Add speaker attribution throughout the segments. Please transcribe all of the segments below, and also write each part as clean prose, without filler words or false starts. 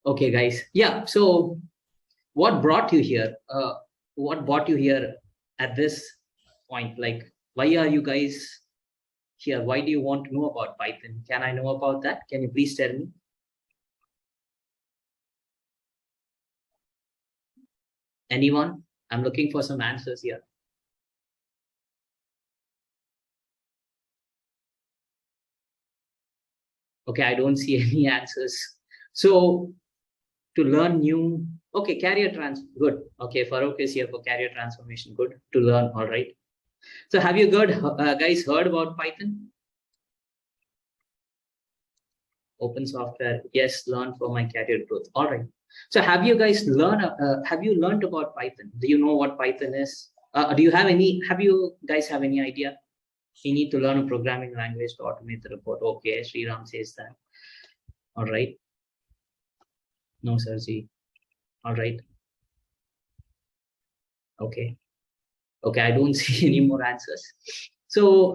Speaker 1: Okay, guys. Yeah. So what brought you here? What brought you here at this point? Like, why are you guys here? Why do you want to know about Python? Can I know about that? Can you please tell me? Anyone? I'm looking for some answers here. Okay, I don't see any answers. So to learn new, okay, career trans, good. Okay, Farouk is here for career transformation. Good to learn. All right. So have you guys heard about Python? Open software, yes, learn for my career growth. All right. So have you guys learned about Python? Do you know what Python is? Have you guys have any idea? You need to learn a programming language to automate the report. Okay, Sriram says that. All right. No, Sarji. All right. Okay. Okay, I don't see any more answers. So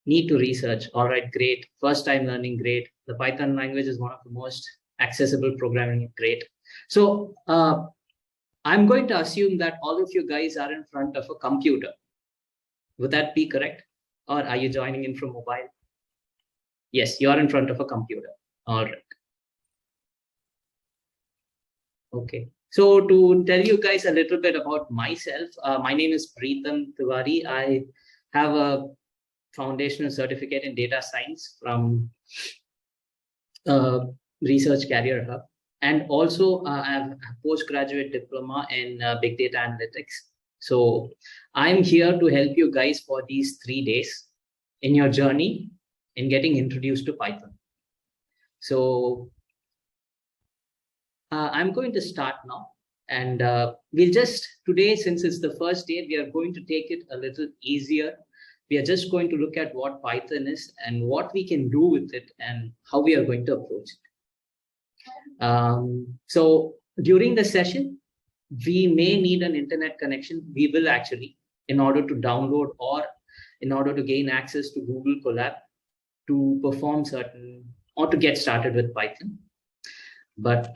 Speaker 1: need to research. All right, great. First time learning, great. The Python language is one of the most accessible programming, great. So I'm going to assume that all of you guys are in front of a computer. Would that be correct? Or are you joining in from mobile? Yes, you are in front of a computer. All right. Okay. So to tell you guys a little bit about myself, my name is Preetham Tiwari. I have a foundational certificate in data science from Research Career Hub. And also I have a postgraduate diploma in big data analytics. So I'm here to help you guys for these 3 days in your journey in getting introduced to Python. So I'm going to start now. And we'll just, today, since it's the first day, we are going to take it a little easier. We are just going to look at what Python is and what we can do with it and how we are going to approach it. So during the session, we may need an internet connection. We will actually, in order to download or in order to gain access to Google Colab to perform certain or to get started with Python. But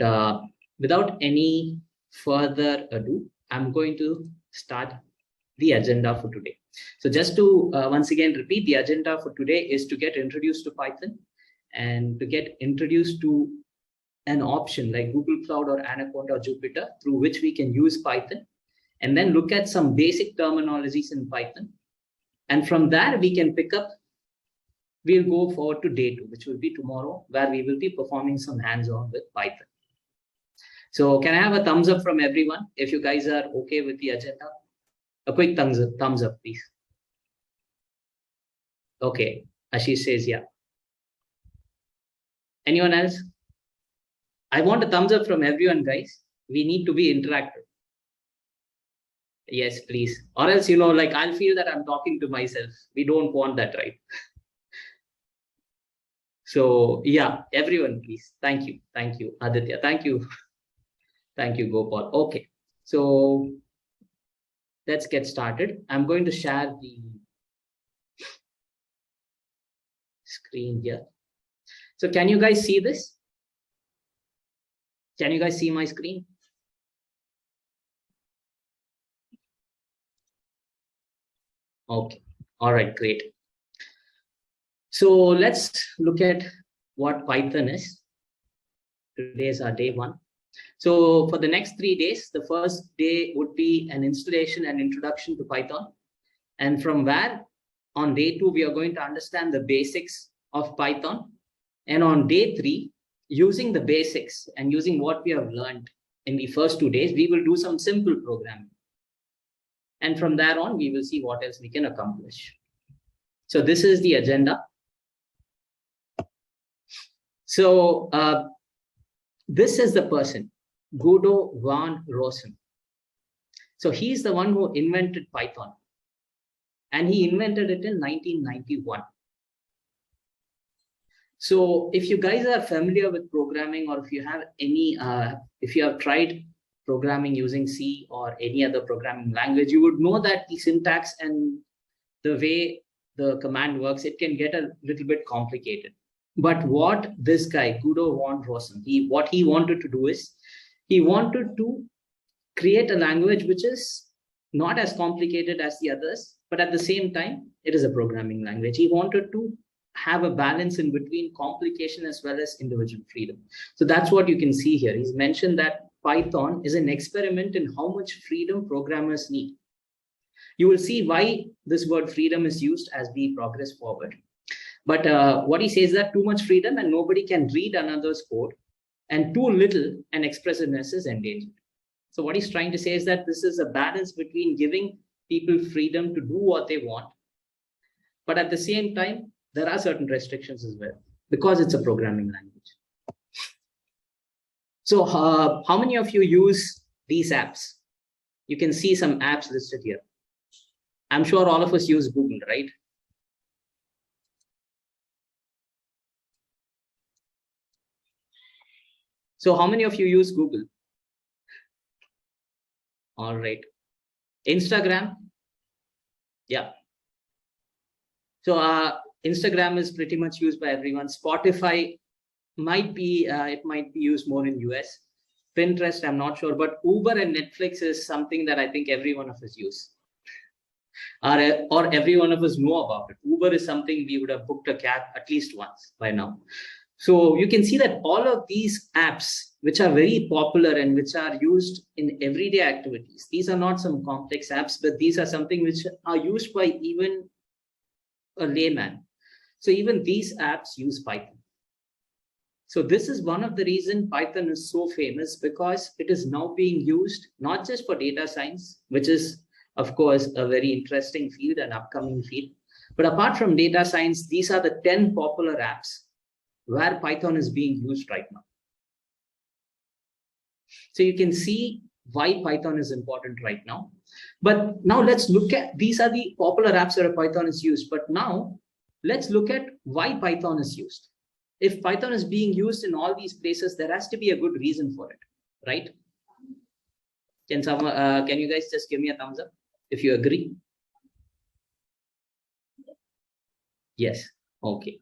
Speaker 1: without any further ado, I'm going to start the agenda for today. So just to once again repeat, the agenda for today is to get introduced to Python and to get introduced to an option like Google Cloud or Anaconda or Jupyter through which we can use Python, and then look at some basic terminologies in Python. And from there, we can pick up, we'll go forward to day 2, which will be tomorrow, where we will be performing some hands-on with Python. So can I have a thumbs up from everyone if you guys are okay with the agenda? A quick thumbs up, please. Okay, Ashish says yeah. Anyone else? I want a thumbs up from everyone, guys. We need to be interactive. Yes, please. Or else, like I'll feel that I'm talking to myself. We don't want that, right? So yeah, everyone, please. Thank you. Thank you, Aditya. Thank you. Thank you, Gopal. Okay. So let's get started. I'm going to share the screen here. So can you guys see this? Can you guys see my screen? Okay. All right, great. So let's look at what Python is. Today is our day 1. So for the next 3 days, the first day would be an installation and introduction to Python. And from where on day 2, we are going to understand the basics of Python. And on day 3, using the basics and using what we have learned in the first 2 days, we will do some simple programming. And from there on, we will see what else we can accomplish. So this is the agenda. So this is the person, Guido van Rossum. So he's the one who invented Python. And he invented it in 1991. So if you guys are familiar with programming, or if you have any, if you have tried programming using C or any other programming language, you would know that the syntax and the way the command works, it can get a little bit complicated. But what this guy, Guido von Rossum, what he wanted to do is, he wanted to create a language which is not as complicated as the others, but at the same time, it is a programming language. He wanted to have a balance in between complication as well as individual freedom. So that's what you can see here. He's mentioned that Python is an experiment in how much freedom programmers need. You will see why this word freedom is used as we progress forward. But what he says is that too much freedom and nobody can read another's code, and too little and expressiveness is endangered. So what he's trying to say is that this is a balance between giving people freedom to do what they want, but at the same time, there are certain restrictions as well, because it's a programming language. So how many of you use these apps? You can see some apps listed here. I'm sure all of us use Google, right? So how many of you use Google? All right. Instagram? Yeah. So Instagram is pretty much used by everyone. Spotify might be, it might be used more in US. Pinterest, I'm not sure, but Uber and Netflix is something that I think every one of us use. Or every one of us know about it. Uber is something we would have booked a cab at least once by now. So you can see that all of these apps, which are very popular and which are used in everyday activities, these are not some complex apps, but these are something which are used by even a layman. So even these apps use Python. So this is one of the reasons Python is so famous, because it is now being used not just for data science, which is, of course, a very interesting field, an upcoming field. But apart from data science, these are the 10 popular apps where Python is being used right now. So you can see why Python is important right now. But now let's look at, these are the popular apps where Python is used. But now let's look at why Python is used. If Python is being used in all these places, there has to be a good reason for it, right? Can you guys just give me a thumbs up if you agree? Yes. Okay.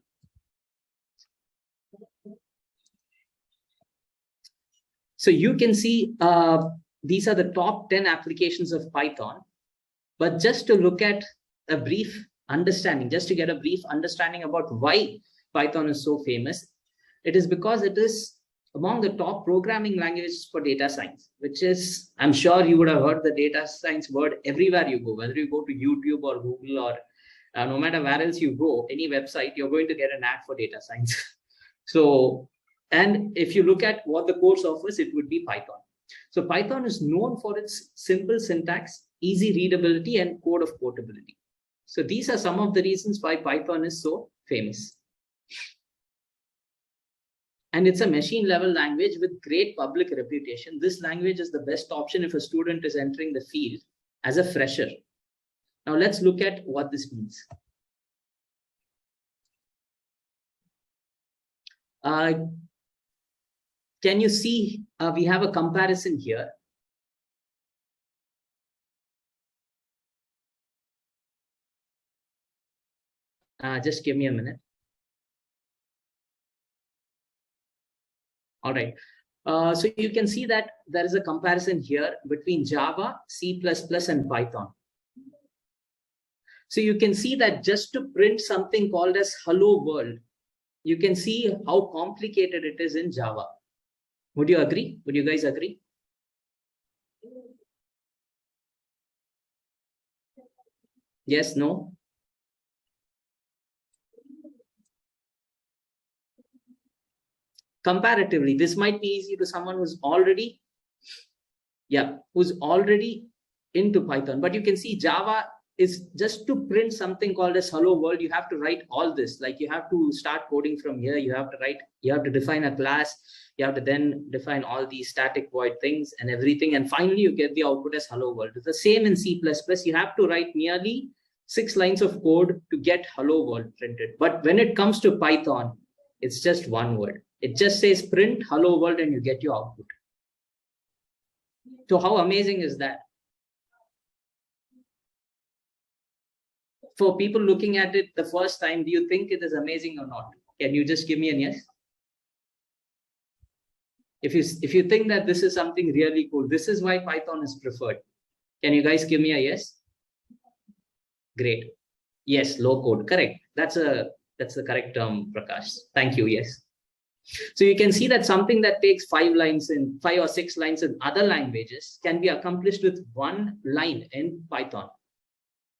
Speaker 1: So you can see these are the top 10 applications of Python. But just to look at a brief understanding, just to get a brief understanding about why Python is so famous, it is because it is among the top programming languages for data science, which is, I'm sure you would have heard the data science word everywhere you go, whether you go to YouTube or Google or no matter where else you go, any website, you're going to get an ad for data science. So, and if you look at what the course offers, it would be Python. So Python is known for its simple syntax, easy readability, and code of portability. So these are some of the reasons why Python is so famous. And it's a machine level language with great public reputation. This language is the best option if a student is entering the field as a fresher. Now let's look at what this means. Can you see, we have a comparison here. Just give me a minute. All right. So you can see that there is a comparison here between Java, C++, and Python. So you can see that just to print something called as hello world, you can see how complicated it is in Java. Would you agree? Would you guys agree? Yes, no? Comparatively, this might be easy to someone who's already, who's already into Python. But you can see Java is just to print something called as hello world, you have to write all this. Like you have to start coding from here. You have to write, you have to define a class. You have to then define all these static void things and everything. And finally, you get the output as hello world. It's the same in C++. You have to write nearly 6 lines of code to get hello world printed. But when it comes to Python, it's just one word. It just says print hello world and you get your output. So how amazing is that? For people looking at it the first time, do you think it is amazing or not? Can you just give me a yes? If you think that this is something really cool, this is why Python is preferred. Can you guys give me a yes? Great. Yes, low code. Correct. That's the correct term, Prakash. Thank you. Yes. So you can see that something that takes 5 or 6 lines in other languages can be accomplished with 1 line in Python.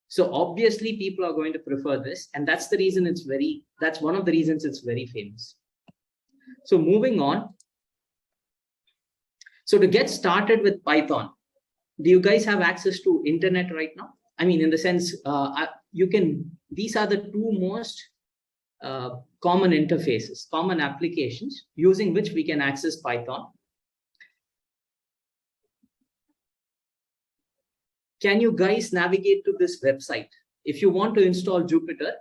Speaker 1: So obviously people are going to prefer this, and that's one of the reasons it's very famous. So moving on. So to get started with Python, do you guys have access to internet right now? I mean, in the sense, these are the 2 most common interfaces, common applications using which we can access Python. Can you guys navigate to this website? If you want to install Jupyter,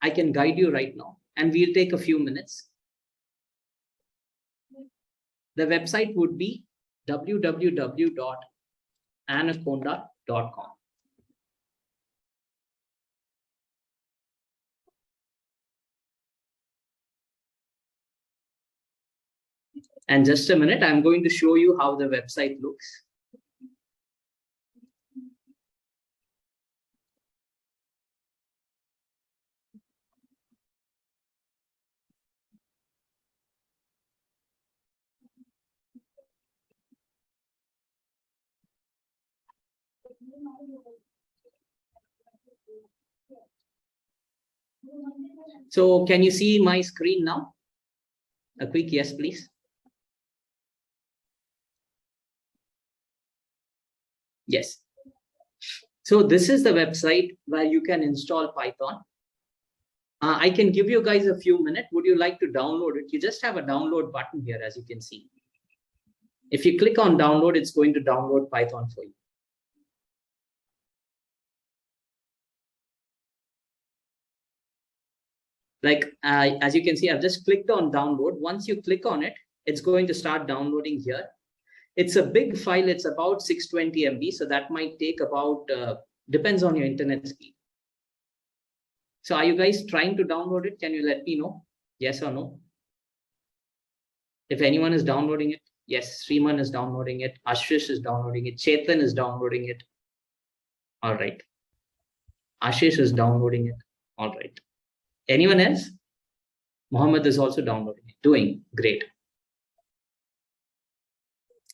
Speaker 1: I can guide you right now, and we'll take a few minutes. The website would be www.anaconda.com. And just a minute, I'm going to show you how the website looks. So can you see my screen now? A quick yes, please. Yes. So this is the website where you can install Python. I can give you guys a few minutes. Would you like to download it? You just have a download button here, as you can see. If you click on download, it's going to download Python for you. Like, as you can see, I've just clicked on download. Once you click on it, it's going to start downloading here. It's a big file. It's about 620 MB. So that might take about, depends on your internet speed. So are you guys trying to download it? Can you let me know? Yes or no? If anyone is downloading it, yes, Sriman is downloading it. Ashish is downloading it. Chetan is downloading it. All right. Ashish is downloading it. All right. Anyone else? Mohammed is also downloading it. Doing great.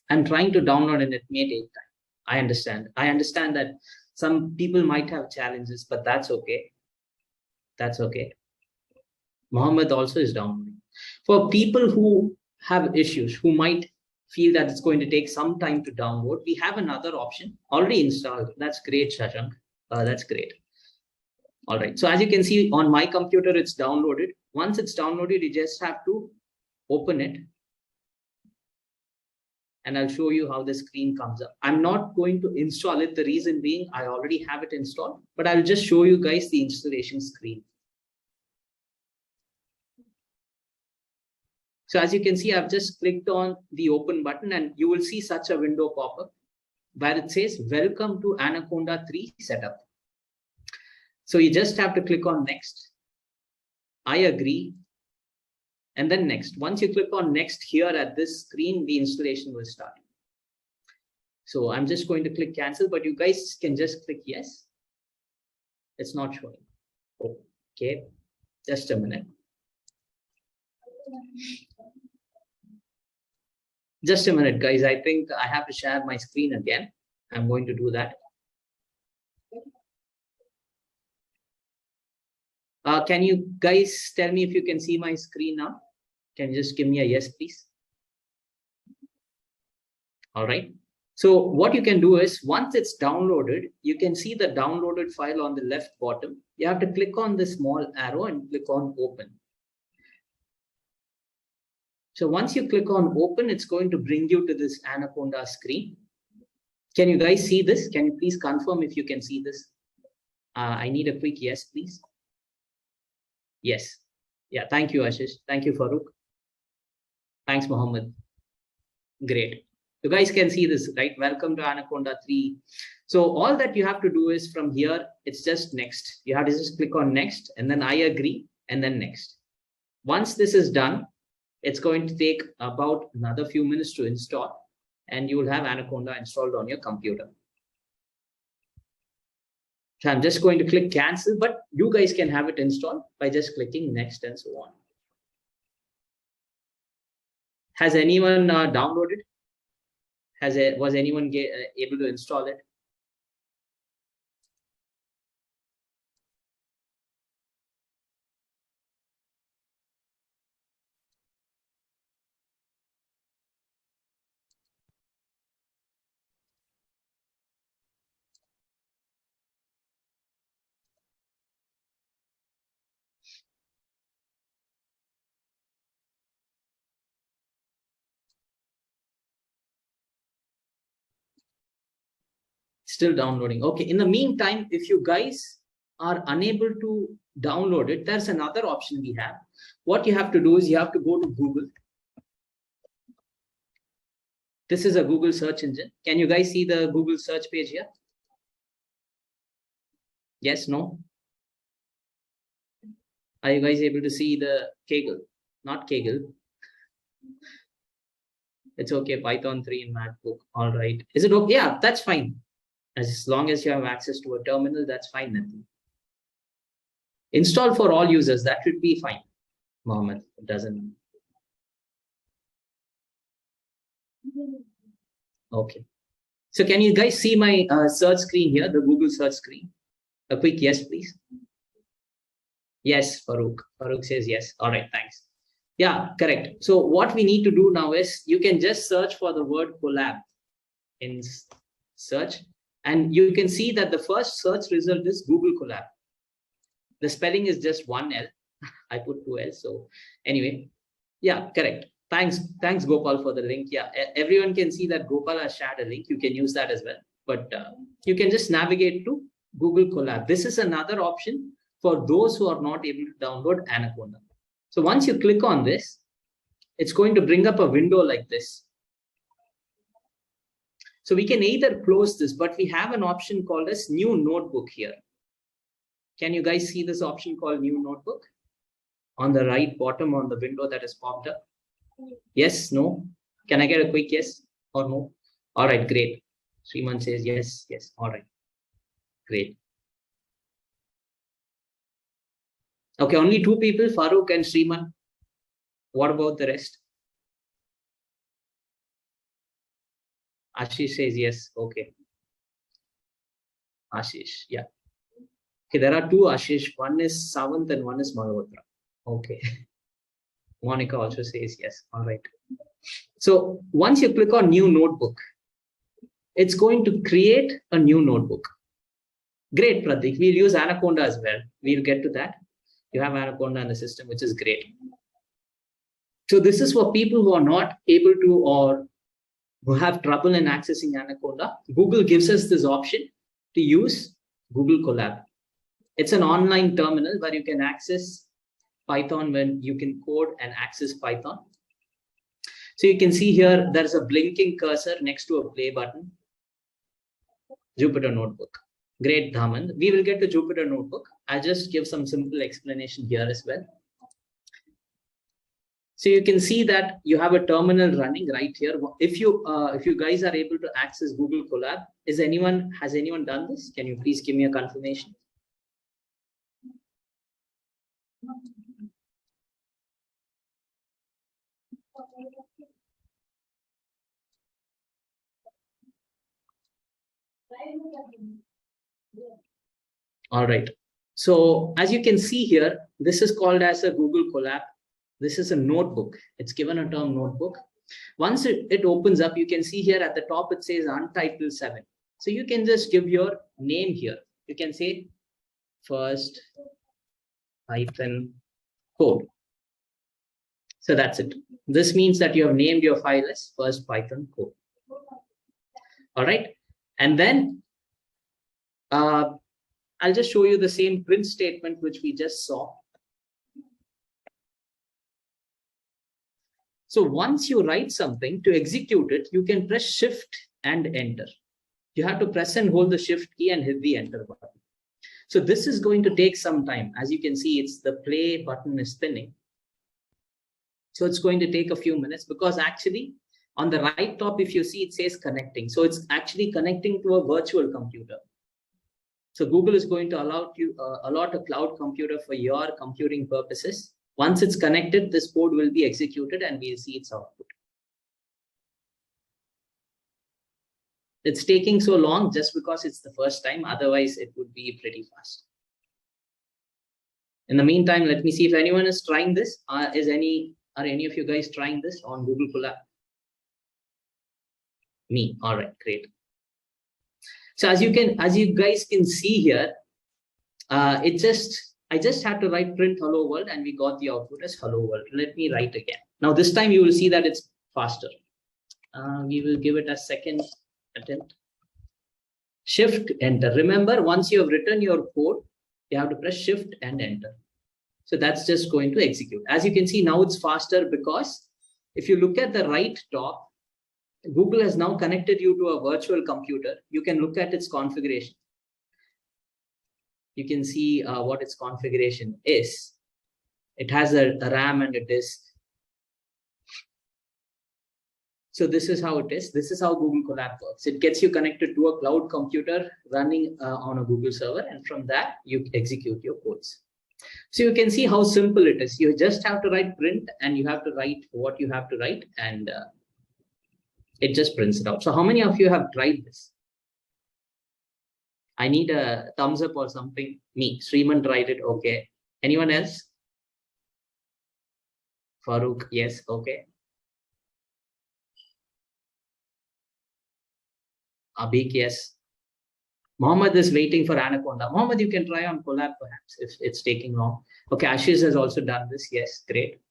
Speaker 1: I'm trying to download and it may take time. I understand. I understand that some people might have challenges, but that's okay. That's okay. Mohammed also is downloading. For people who have issues, who might feel that it's going to take some time to download, we have another option already installed. That's great, Shashank. That's great. All right. So as you can see on my computer, it's downloaded. Once it's downloaded, you just have to open it. And I'll show you how the screen comes up. I'm not going to install it. The reason being, I already have it installed, but I'll just show you guys the installation screen. So as you can see, I've just clicked on the open button and you will see such a window pop up where it says, welcome to Anaconda 3 setup. So you just have to click on next. I agree. And then next. Once you click on next here at this screen, the installation will start. So I'm just going to click cancel, but you guys can just click yes. It's not showing. Okay, just a minute. Just a minute, guys. I think I have to share my screen again. I'm going to do that. Can you guys tell me if you can see my screen now? Can you just give me a yes, please? All right. So what you can do is once it's downloaded, you can see the downloaded file on the left bottom. You have to click on the small arrow and click on open. So once you click on open, it's going to bring you to this Anaconda screen. Can you guys see this? Can you please confirm if you can see this? I need a quick yes, please. Yes. Yeah. Thank you, Ashish. Thank you, Farooq. Thanks, Mohammed. Great. You guys can see this, right? Welcome to Anaconda 3. So all that you have to do is from here, it's just next. You have to just click on next and then I agree and then next. Once this is done, it's going to take about another few minutes to install, and you will have Anaconda installed on your computer. So I'm just going to click cancel, but you guys can have it installed by just clicking next and so on. Has anyone downloaded? Was anyone able to install it? Still downloading. Okay. In the meantime, if you guys are unable to download it, there's another option we have. What you have to do is you have to go to Google. This is a Google search engine. Can you guys see the Google search page here? Yes, no? Are you guys able to see the Kaggle? Not Kaggle. It's okay. Python 3 in MacBook. All right. Is it okay? Yeah, that's fine. As long as you have access to a terminal, that's fine. Nothing. Install for all users. That should be fine. Mohammed, it doesn't. Okay. So can you guys see my search screen here, the Google search screen? A quick yes, please. Yes, Farouk. Farouk says yes. All right, thanks. Yeah, correct. So what we need to do now is you can just search for the word collab in search, and you can see that the first search result is Google Colab. The spelling is just one L. I put two L. So anyway, yeah, correct. Thanks, Gopal, for the link. Yeah, everyone can see that Gopal has shared a link. You can use that as well. But you can just navigate to Google Colab. This is another option for those who are not able to download Anaconda. So once you click on this, it's going to bring up a window like this. So we can either close this, but we have an option called as new notebook here. Can you guys see this option called new notebook? On the right bottom on the window that is popped up. Yes, no? Can I get a quick yes or no? All right, great. Sriman says yes, yes. All right, great. Okay, only two people, Farooq and Sriman. What about the rest? Ashish says yes. Okay. Ashish, yeah. Okay, there are two Ashish. One is Savant and one is Malhotra. Okay. Monica also says yes. All right. So once you click on new notebook, it's going to create a new notebook. Great, Pratik. We'll use Anaconda as well. We'll get to that. You have Anaconda in the system, which is great. So this is for people who are not able to or who have trouble in accessing Anaconda. Google gives us this option to use Google Colab. It's an online terminal where you can access Python when you can code and access Python. So you can see here, there's a blinking cursor next to a play button. Jupyter Notebook. Great, Dhaman. We will get to Jupyter Notebook. I'll just give some simple explanation here as well. So you can see that you have a terminal running right here. If you guys are able to access Google Colab, has anyone done this? Can you please give me a confirmation? All right. So as you can see here, this is called as a Google Colab. This is a notebook. It's given a term notebook. Once it opens up, you can see here at the top, it says Untitled 7. So you can just give your name here. You can say first Python code. So that's it. This means that you have named your file as first Python code. All right. And then I'll just show you the same print statement which we just saw. So once you write something, to execute it, you can press Shift and Enter. You have to press and hold the Shift key and hit the Enter button. So this is going to take some time. As you can see, it's the play button is spinning. So it's going to take a few minutes, because actually on the right top, if you see, it says connecting. So it's actually connecting to a virtual computer. So Google is going to allot a cloud computer for your computing purposes. Once it's connected, this code will be executed and we'll see its output. It's taking so long just because it's the first time. Otherwise, it would be pretty fast. In the meantime, let me see if anyone is trying this. Are any of you guys trying this on Google Colab? Me. All right, great. So as you guys can see here, I just had to write print hello world and we got the output as hello world. Let me write again. Now this time you will see that it's faster. We will give it a second attempt. Shift, enter. Remember, once you have written your code, you have to press shift and enter. So that's just going to execute. As you can see, now it's faster because if you look at the right top, Google has now connected you to a virtual computer. You can look at its configuration. You can see what its configuration is. It has a RAM and a disk. So this is how it is. This is how Google Colab works. It gets you connected to a cloud computer running on a Google server, and from that you execute your codes. So you can see how simple it is. You just have to write print and you have to write what you have to write, and it just prints it out. So how many of you have tried this? I need a thumbs up or something. Me, Sriman tried it. Okay. Anyone else? Farooq, yes. Okay. Abik, yes. Mohammed is waiting for Anaconda. Mohammed, you can try on Colab perhaps if it's taking long. Okay, Ashish has also done this. Yes, great.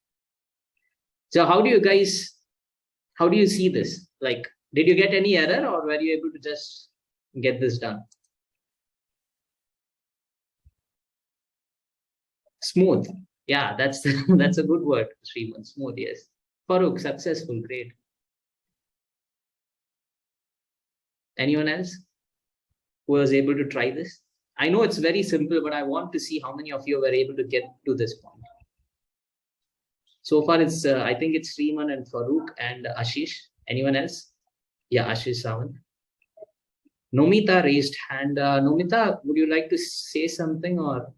Speaker 1: So how do you see this? Like, did you get any error or were you able to just get this done? Smooth. Yeah, that's that's a good word, Sriman. Smooth, yes. Farooq, successful, great. Anyone else who was able to try this? I know it's very simple, but I want to see how many of you were able to get to this point. So far, it's I think it's Sriman and Farooq and Ashish. Anyone else? Yeah, Ashish Sawant. Nomita raised hand. Nomita, would you like to say something or?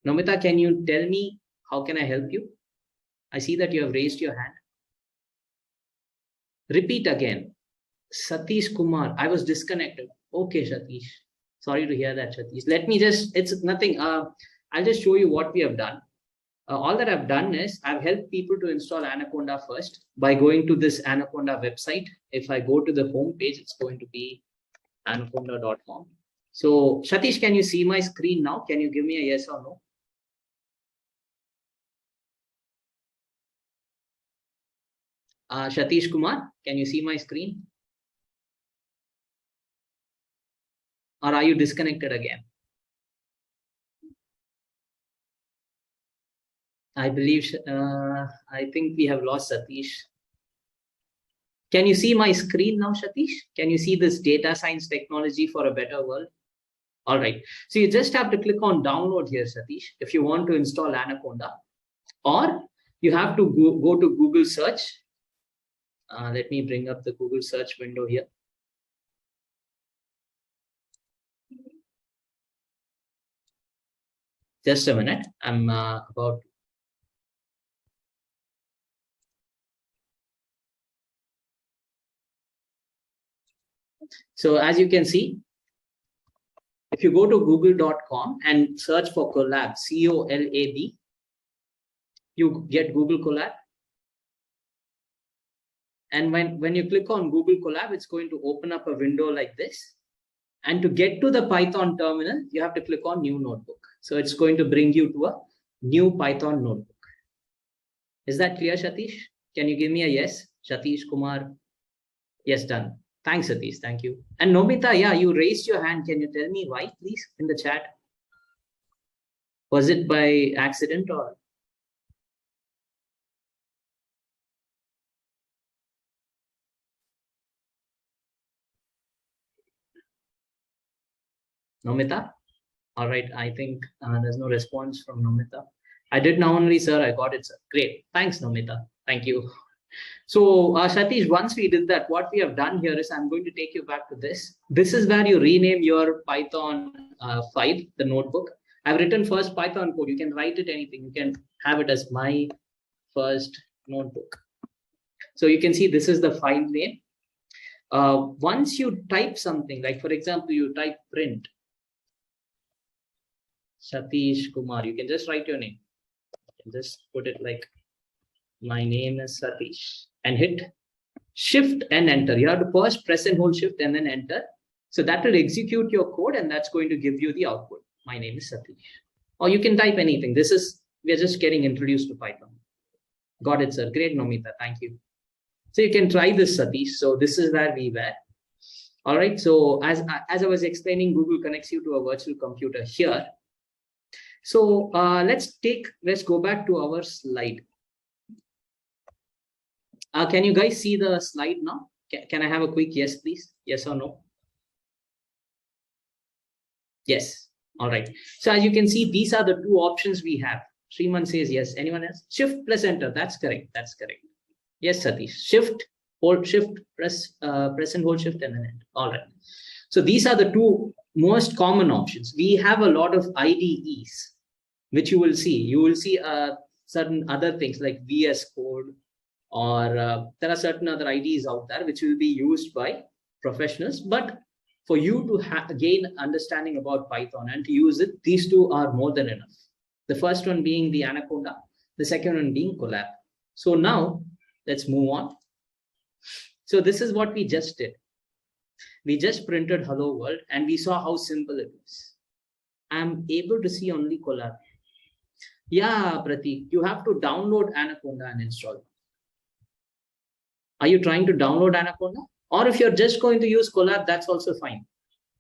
Speaker 1: Nomita, can you tell me how can I help you? I see that you have raised your hand. Repeat again. Satish Kumar. I was disconnected. Okay, Satish. Sorry to hear that, Satish. Let me just, it's nothing. I'll just show you what we have done. All that I've done is I've helped people to install Anaconda first by going to this Anaconda website. If I go to the home page, it's going to be anaconda.com. So Satish, can you see my screen now? Can you give me a yes or no? Satish Kumar, can you see my screen? Or are you disconnected again? I believe, I think we have lost Satish. Can you see my screen now, Satish? Can you see this data science technology for a better world? All right. So you just have to click on download here, Satish, if you want to install Anaconda. Or you have to go to Google search. Let me bring up the Google search window here. Just a minute. I'm about. So as you can see, if you go to google.com and search for Colab, C-O-L-A-B, you get Google Colab. And when you click on Google Colab, it's going to open up a window like this. And to get to the Python terminal, you have to click on New Notebook. So it's going to bring you to a new Python notebook. Is that clear, Satish? Can you give me a yes? Satish Kumar. Yes, done. Thanks, Satish. Thank you. And Nomita, yeah, you raised your hand. Can you tell me why, please, in the chat? Was it by accident or? Nomita? All right. I think there's no response from Nomita. I did now only, sir. I got it, sir. Great. Thanks, Nomita. Thank you. So, Satish, once we did that, what we have done here is I'm going to take you back to this. This is where you rename your Python file, the notebook. I've written first Python code. You can write it anything. You can have it as my first notebook. So you can see this is the file name. Once you type something, like for example, you type print Satish Kumar, you can just write your name. Just put it like my name is Satish and hit shift and enter. You have to first press and hold shift and then enter. So that will execute your code and that's going to give you the output. My name is Satish. Or you can type anything. We are just getting introduced to Python. Got it, sir. Great, Nomita. Thank you. So you can try this, Satish. So this is where we were. All right. So as I was explaining, Google connects you to a virtual computer here. So let's go back to our slide. Can you guys see the slide now? Can I have a quick yes, please? Yes or no? Yes. All right. So as you can see, these are the two options we have. Sriman says yes. Anyone else? Shift plus enter. That's correct. That's correct. Yes, Satish. Shift, hold shift, press and hold shift and then enter. All right. So these are the two most common options. We have a lot of IDEs, which you will see. You will see certain other things like VS Code, or there are certain other IDEs out there which will be used by professionals. But for you to gain understanding about Python and to use it, these two are more than enough. The first one being the Anaconda, the second one being Collab. So now let's move on. So this is what we just did. We just printed hello world and we saw how simple it is. I'm able to see only Collab. Yeah, Pratik, you have to download Anaconda and install. Are you trying to download Anaconda? Or if you're just going to use Collab, that's also fine.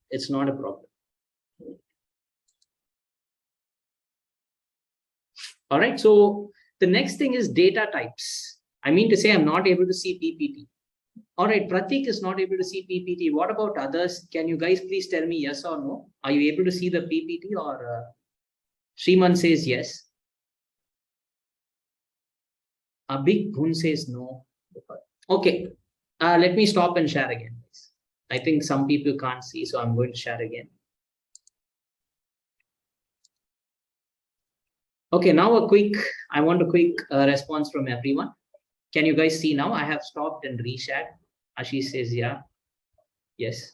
Speaker 1: It's not a problem. All right. So the next thing is data types. I mean to say I'm not able to see PPT. All right. Pratik is not able to see PPT. What about others? Can you guys please tell me yes or no? Are you able to see the PPT or Sriman says yes. Big Gun says no. Okay. Let me stop and share again. I think some people can't see, so I'm going to share again. Okay, now I want a quick response from everyone. Can you guys see now? I have stopped and reshared. Ashish says, yeah. Yes.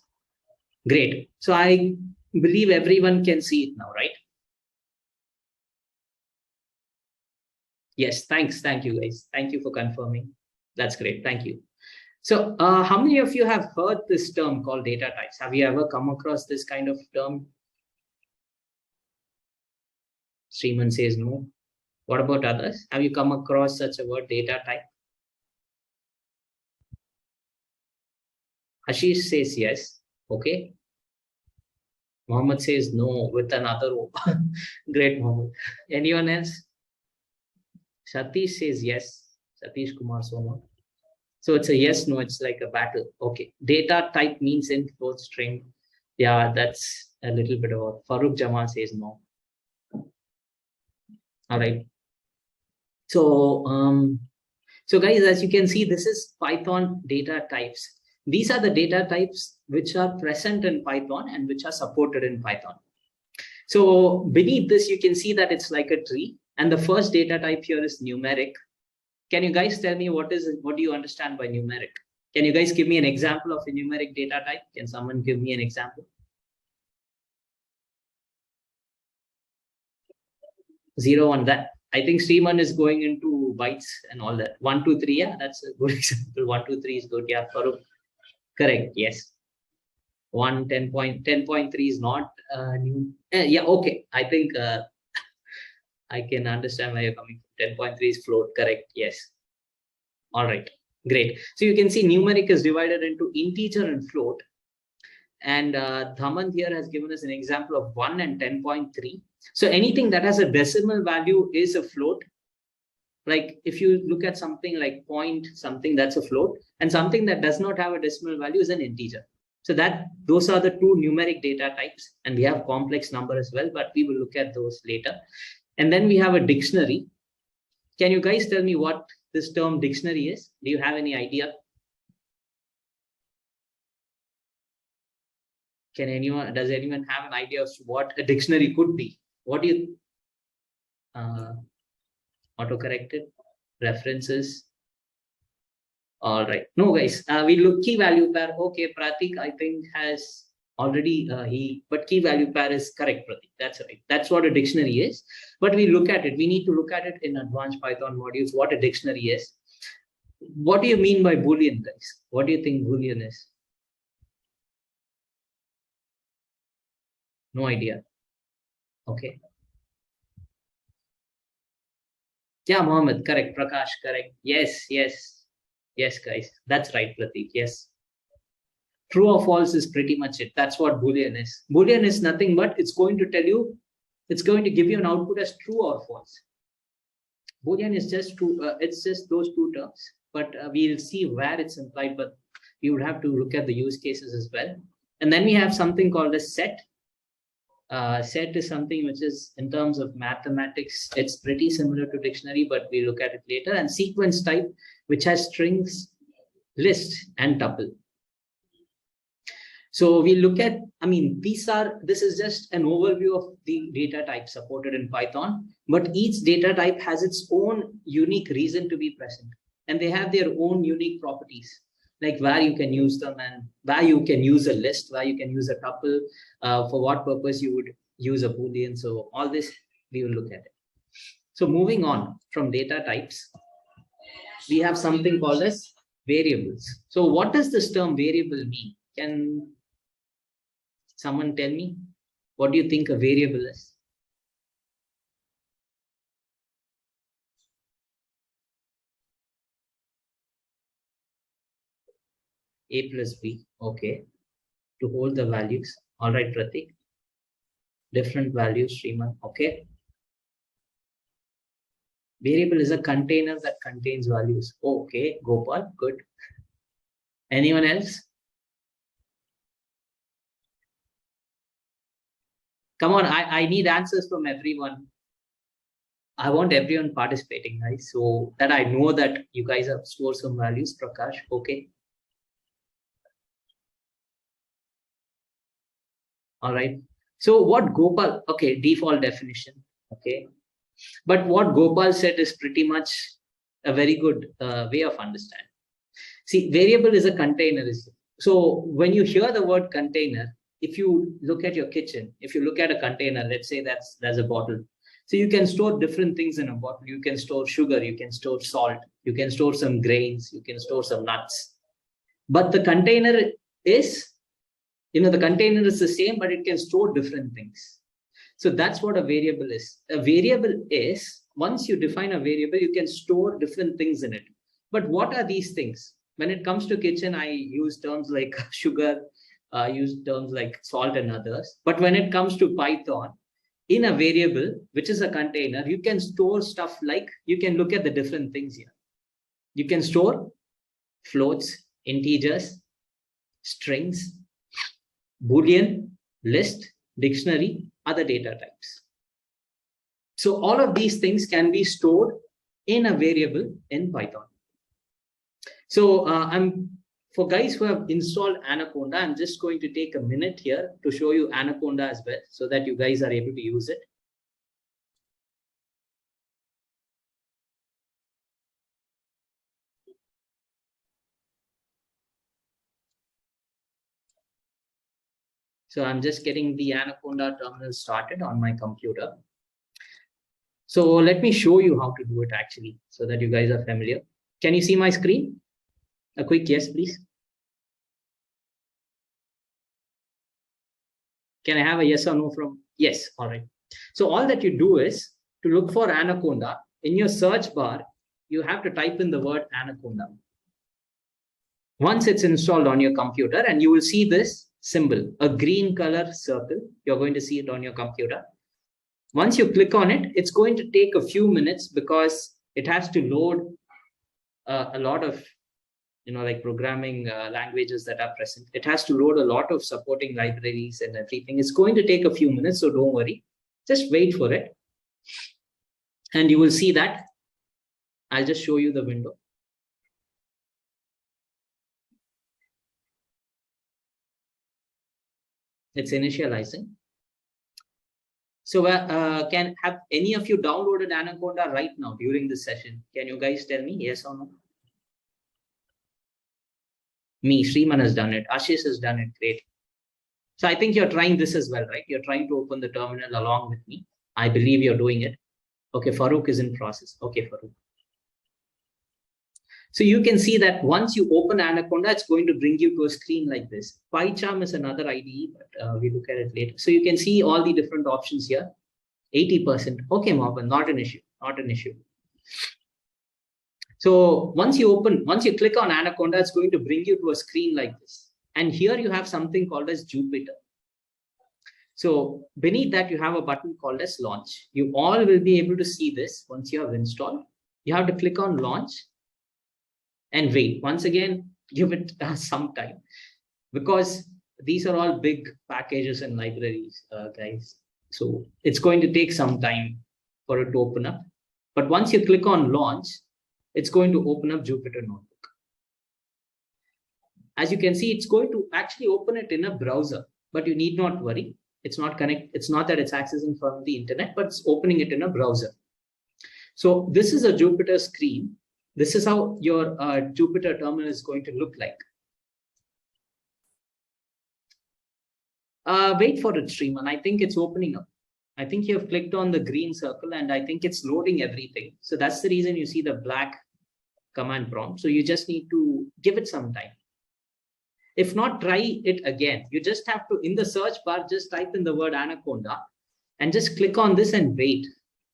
Speaker 1: Great. So I believe everyone can see it now, right? Yes, thanks. Thank you, guys. Thank you for confirming. That's great. Thank you. So how many of you have heard this term called data types? Have you ever come across this kind of term? Sriman says no. What about others? Have you come across such a word, data type? Ashish says yes. Okay. Mohammed says no with another O. Great, Mohammed. Anyone else? Satish says yes. Satish Kumar Soma. So it's a yes, no, it's like a battle. Okay. Data type means in float string. Yeah, that's a little bit of a Farooq Jamal says no. All right. So, so guys, as you can see, this is Python data types. These are the data types which are present in Python and which are supported in Python. So beneath this, you can see that it's like a tree. And the first data type here is numeric. Can you guys tell me what do you understand by numeric? Can you guys give me an example of a numeric data type? Can someone give me an example? 0, 1, that. I think Sriman is going into bytes and all that. 1, 2, 3, yeah, that's a good example. 1, 2, 3 is good. Yeah, Farooq. Correct, yes. 10.3 is not new. Yeah, okay. I think I can understand where you're coming from. 10.3 is float, correct, yes. All right, great. So you can see numeric is divided into integer and float. And Dhaman here has given us an example of 1 and 10.3. So anything that has a decimal value is a float. Like if you look at something like point something, that's a float. And something that does not have a decimal value is an integer. So those are the two numeric data types, and we have complex number as well, but we will look at those later. And then we have a dictionary. Can you guys tell me what this term dictionary is? Do you have any idea? Does anyone have an idea of what a dictionary could be? What do you, autocorrected, references? All right. No, guys, we look key value pair. Okay, Pratik, I think has already, but key value pair is correct, Pratik. That's right. That's what a dictionary is. But we look at it. We need to look at it in advanced Python modules, what a dictionary is. What do you mean by Boolean, guys? What do you think Boolean is? No idea. Okay. Yeah, Mohammed, correct. Prakash, correct. Yes, yes. Yes, guys. That's right, Pratik. Yes. True or false is pretty much it. That's what Boolean is. Boolean is nothing but it's going to tell you, it's going to give you an output as true or false. Boolean is just true. It's just those two terms, but we'll see where it's implied, but we would have to look at the use cases as well. And then we have something called a set. Set is something which is, in terms of mathematics, it's pretty similar to dictionary, but we'll look at it later. And sequence type, which has strings, list, and tuple. So we look at, this is just an overview of the data types supported in Python, but each data type has its own unique reason to be present, and they have their own unique properties, like where you can use them and where you can use a list, where you can use a tuple, for what purpose you would use a Boolean. So all this, we will look at it. So moving on from data types, we have something called as variables. So what does this term variable mean? Can someone tell me? What do you think a variable is? A plus B, okay. To hold the values. All right, Pratik. Different values, Sriman, okay. Variable is a container that contains values. Okay, Gopal, good. Anyone else? Come on, I need answers from everyone. I want everyone participating, guys, so that I know that you guys have stored some values. Prakash, okay. All right. So what Gopal, okay, default definition, okay. But what Gopal said is pretty much a very good way of understanding. See, variable is a container. So when you hear the word container, if you look at your kitchen, if you look at a container, let's say there's a bottle. So you can store different things in a bottle. You can store sugar, you can store salt, you can store some grains, you can store some nuts. But the container is, the container is the same, but it can store different things. So that's what a variable is. A variable is, once you define a variable, you can store different things in it. But what are these things? When it comes to kitchen, I use terms like sugar, use terms like salt and others. But when it comes to Python, in a variable, which is a container, you can store stuff like, you can look at the different things here. You can store floats, integers, strings, Boolean, list, dictionary, other data types. So all of these things can be stored in a variable in Python. So for guys who have installed Anaconda, I'm just going to take a minute here to show you Anaconda as well, so that you guys are able to use it. So I'm just getting the Anaconda terminal started on my computer. So let me show you how to do it actually, so that you guys are familiar. Can you see my screen? A quick yes, please. Can I have a yes or no from? Yes, all right. So all that you do is to look for Anaconda. In your search bar, you have to type in the word Anaconda. Once it's installed on your computer, and you will see this symbol, a green color circle. You're going to see it on your computer. Once you click on it, it's going to take a few minutes because it has to load a lot of like programming languages that are present. It has to load a lot of supporting libraries and everything. It's going to take a few minutes, so don't worry. Just wait for it. And you will see that. I'll just show you the window. It's initializing. So can have any of you downloaded Anaconda right now during this session? Can you guys tell me yes or no? Me, Sriman has done it. Ashish has done it. Great. So I think you're trying this as well, right? You're trying to open the terminal along with me. I believe you're doing it. Okay, Farouk is in process. Okay, Farouk. So you can see that once you open Anaconda, it's going to bring you to a screen like this. PyCharm is another IDE, but we look at it later. So you can see all the different options here. 80%. Okay, Mohammed, not an issue. Not an issue. So once you click on Anaconda, it's going to bring you to a screen like this. And here you have something called as Jupyter. So beneath that, you have a button called as Launch. You all will be able to see this once you have installed. You have to click on Launch and wait. Once again, give it some time, because these are all big packages and libraries, guys. So it's going to take some time for it to open up. But once you click on Launch, it's going to open up Jupyter Notebook. As you can see, it's going to actually open it in a browser, but you need not worry. It's not that it's accessing from the internet, but it's opening it in a browser. So this is a Jupyter screen. This is how your Jupyter terminal is going to look like. Wait for it, Sriman. I think it's opening up. I think you have clicked on the green circle and I think it's loading everything. So that's the reason you see the black command prompt. So you just need to give it some time. If not, try it again. You just have to, in the search bar, just type in the word Anaconda and just click on this and wait,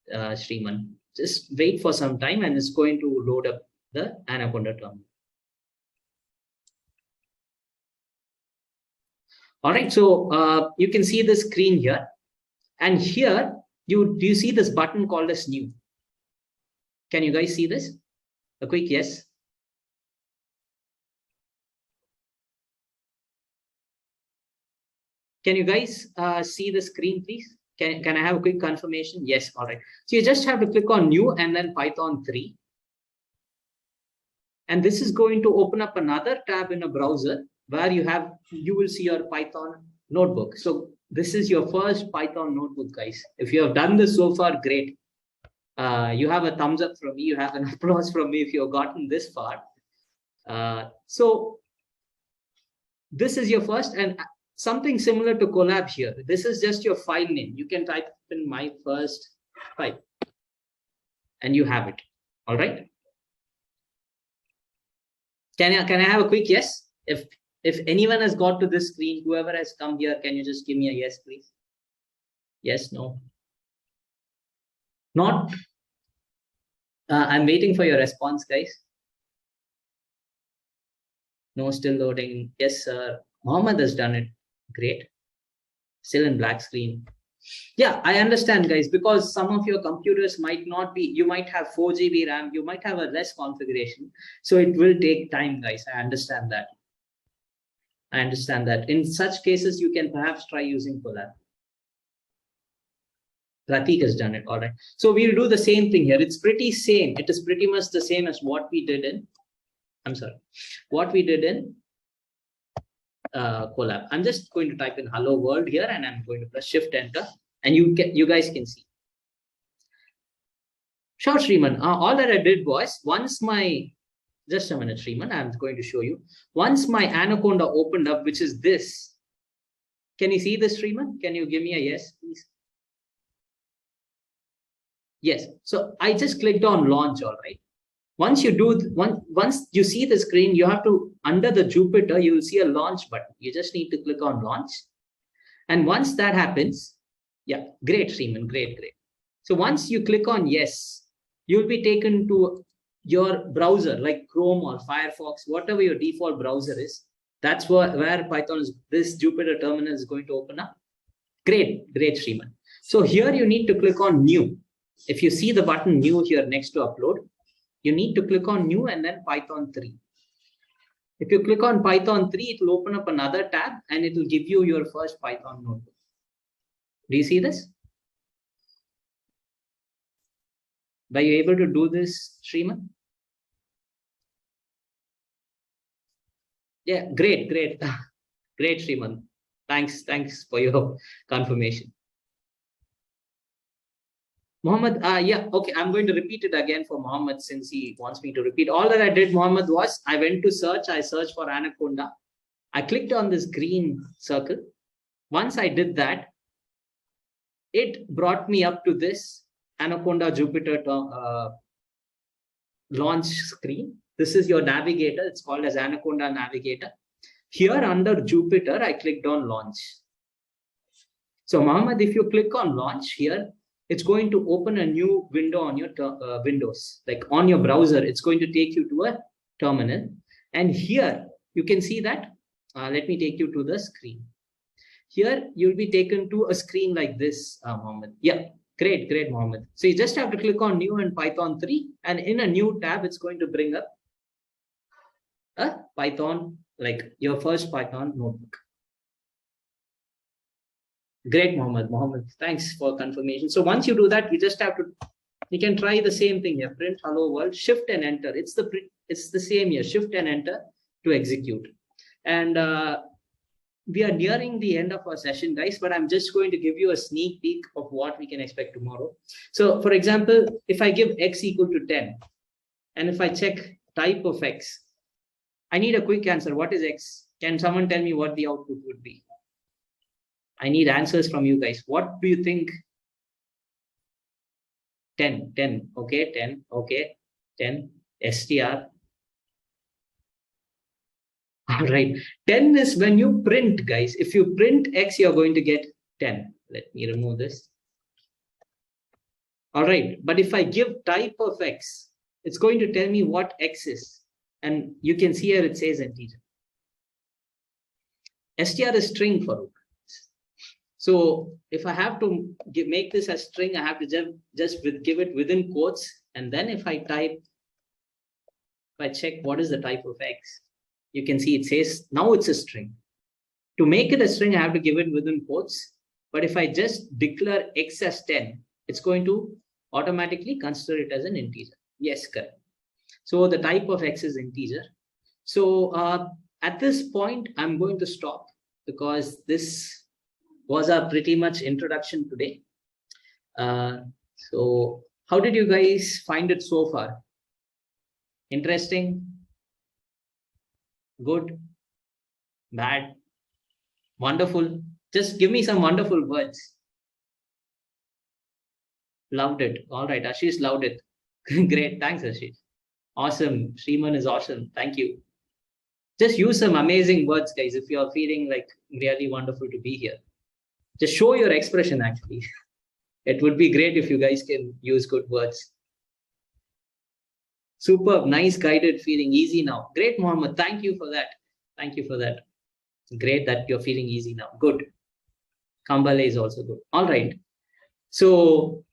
Speaker 1: Sriman. Just wait for some time and it's going to load up the Anaconda terminal. All right, so you can see the screen here. And here, do you see this button called as New? Can you guys see this? A quick yes. Can you guys see the screen, please? Can I have a quick confirmation? Yes, all right. So you just have to click on New and then Python 3. And this is going to open up another tab in a browser where you will see your Python notebook. So this is your first Python notebook, guys. If you have done this so far, great. You have a thumbs up from me. You have an applause from me if you have gotten this far. So this is your first, and something similar to Collab here. This is just your file name. You can type in my first file and you have it. All right. Can I have a quick yes? If anyone has got to this screen, whoever has come here, can you just give me a yes, please? Yes, no. Not. I'm waiting for your response, guys. No, still loading. Yes, sir. Mohammed has done it. Great. Still in black screen. Yeah, I understand, guys, because some of your computers might not be, you might have 4 GB RAM, you might have a less configuration. So it will take time, guys. I understand that. I understand that. In such cases, you can perhaps try using Collab. Pratik has done it. All right. So we'll do the same thing here. It's pretty same. It is pretty much the same as what we did in, what we did in Collab. I'm just going to type in hello world here and I'm going to press shift enter and you guys can see. Sure, Sriman. All that I did was just a minute, Sriman. I'm going to show you. Once my Anaconda opened up, which is this. Can you see this, Sriman? Can you give me a yes, please? Yes. So I just clicked on launch. All right. Once you see the screen, you have to, under the Jupyter, you will see a launch button. You just need to click on launch. And once that happens, yeah, great, Sriman, great. So once you click on yes, you'll be taken to your browser like Chrome or Firefox, whatever your default browser is. That's where Python is, this Jupyter terminal is going to open up. Great, Sriman. So here you need to click on new. If you see the button new here next to upload, you need to click on new and then Python 3. If you click on Python 3, it will open up another tab and it will give you your first Python notebook. Do you see this? Were you able to do this, Sriman? Yeah, great. Great, Sriman. Thanks for your confirmation. Mohammed, yeah, okay, I'm going to repeat it again for Mohammed since he wants me to repeat. All that I did, Mohammed, was I went to search. I searched for Anaconda. I clicked on this green circle. Once I did that, it brought me up to this Anaconda Jupyter launch screen. This is your navigator. It's called as Anaconda Navigator. Here under Jupyter, I clicked on launch. So Mohammed, if you click on launch here, it's going to open a new window on your Windows, like on your browser. It's going to take you to a terminal. And here you can see that. Let me take you to the screen. Here you'll be taken to a screen like this, Mohammed. Yeah, great, Mohammed. So you just have to click on new and Python 3. And in a new tab, it's going to bring up a Python, like your first Python notebook. Great, Mohammed. Thanks for confirmation. So once you do that, you just have to, you can try the same thing here. Print hello world, shift and enter. It's the same here. Shift and enter to execute. And we are nearing the end of our session, guys, but I'm just going to give you a sneak peek of what we can expect tomorrow. So for example, if I give x equal to 10, and if I check type of x, I need a quick answer. What is x? Can someone tell me what the output would be? I need answers from you guys. What do you think? 10, okay, 10, okay, 10, str. All right, 10 is when you print, guys. If you print x, you're going to get 10. Let me remove this. All right, but if I give type of x, it's going to tell me what x is. And you can see here it says integer. str is string for root. So if I have to make this a string, I have to just give it within quotes. And then if I check what is the type of x, you can see it says now it's a string. To make it a string, I have to give it within quotes. But if I just declare x as 10, it's going to automatically consider it as an integer. Yes, correct. So the type of x is integer. So at this point, I'm going to stop because this was a pretty much introduction today. So how did you guys find it so far? Interesting? Good? Bad? Wonderful? Just give me some wonderful words. Loved it. All right, Ashish loved it. Great. Thanks, Ashish. Awesome. Sriman is awesome. Thank you. Just use some amazing words, guys, if you're feeling like really wonderful to be here. Just show your expression, actually. It would be great if you guys can use good words. Superb, nice guided feeling, easy now. Great, Mohammed. Thank you for that. Thank you for that. Great that you're feeling easy now. Good. Kambale is also good. All right. So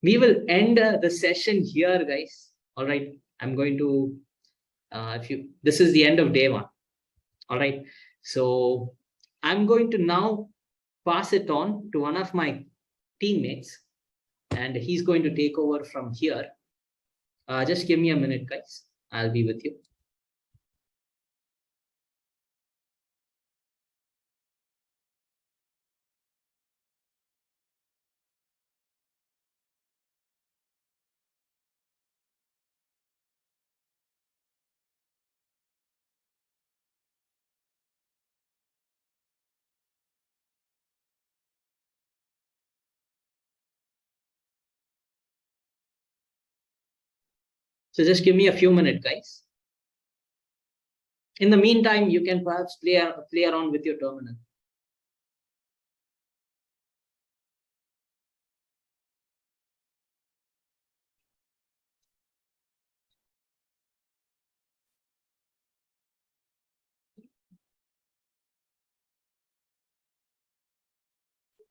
Speaker 1: we will end the session here, guys. All right. I'm going to, this is the end of day 1. All right. So I'm going to now pass it on to one of my teammates, and he's going to take over from here. Just give me a minute, guys. I'll be with you. So just give me a few minutes, guys. In the meantime, you can perhaps play around with your terminal.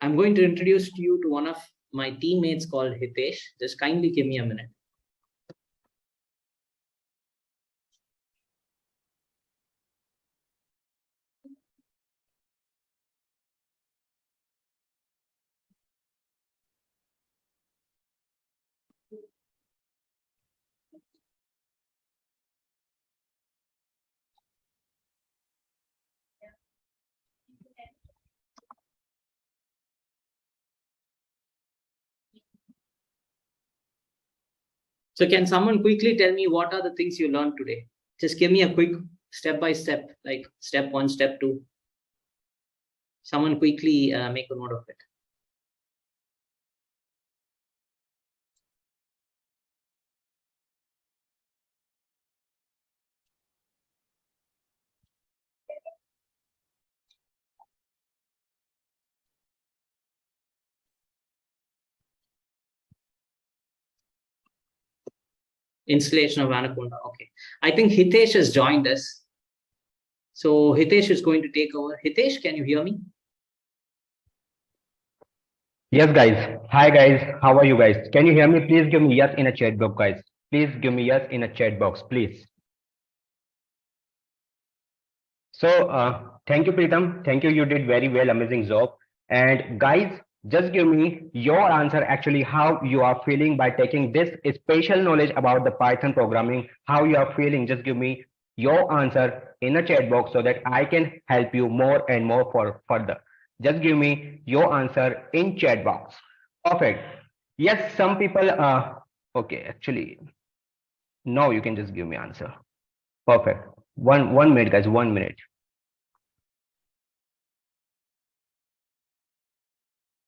Speaker 1: I'm going to introduce you to one of my teammates called Hitesh. Just kindly give me a minute. So can someone quickly tell me what are the things you learned today? Just give me a quick step by step, like step 1, step 2. Someone quickly make a note of it. Installation of Anaconda. Okay. I think Hitesh has joined us. So Hitesh is going to take over. Hitesh, can you hear me?
Speaker 2: Yes, guys. Hi, guys. How are you guys? Can you hear me? Please give me yes in a chat box, guys. Please give me yes in a chat box, please. So, thank you, Pritam. Thank you. You did very well. Amazing job. And guys, just give me your answer actually how you are feeling by taking this special knowledge about the Python programming, how you are feeling. Just give me your answer in a chat box so that I can help you more and more for further. Just give me your answer in chat box. Perfect. Yes, some people, okay, actually, now you can just give me answer. Perfect. One minute, guys, 1 minute.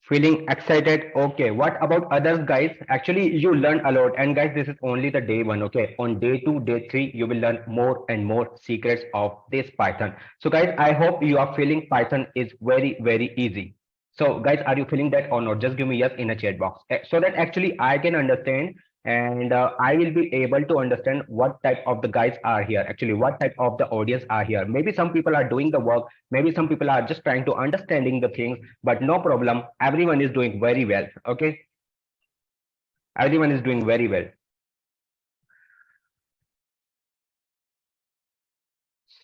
Speaker 2: Feeling excited. Okay. What about others, guys? Actually, you learn a lot. And guys, this is only the day one. Okay. On day two, day three, you will learn more and more secrets of this Python. So, guys, I hope you are feeling Python is very, very easy. So, guys, are you feeling that or not? Just give me yes in a chat box so that actually I can understand and I will be able to understand what type of the guys are here. Actually, what type of the audience are here. Maybe some people are doing the work. Maybe some people are just trying to understanding the things, but no problem. Everyone is doing very well. Okay, everyone is doing very well.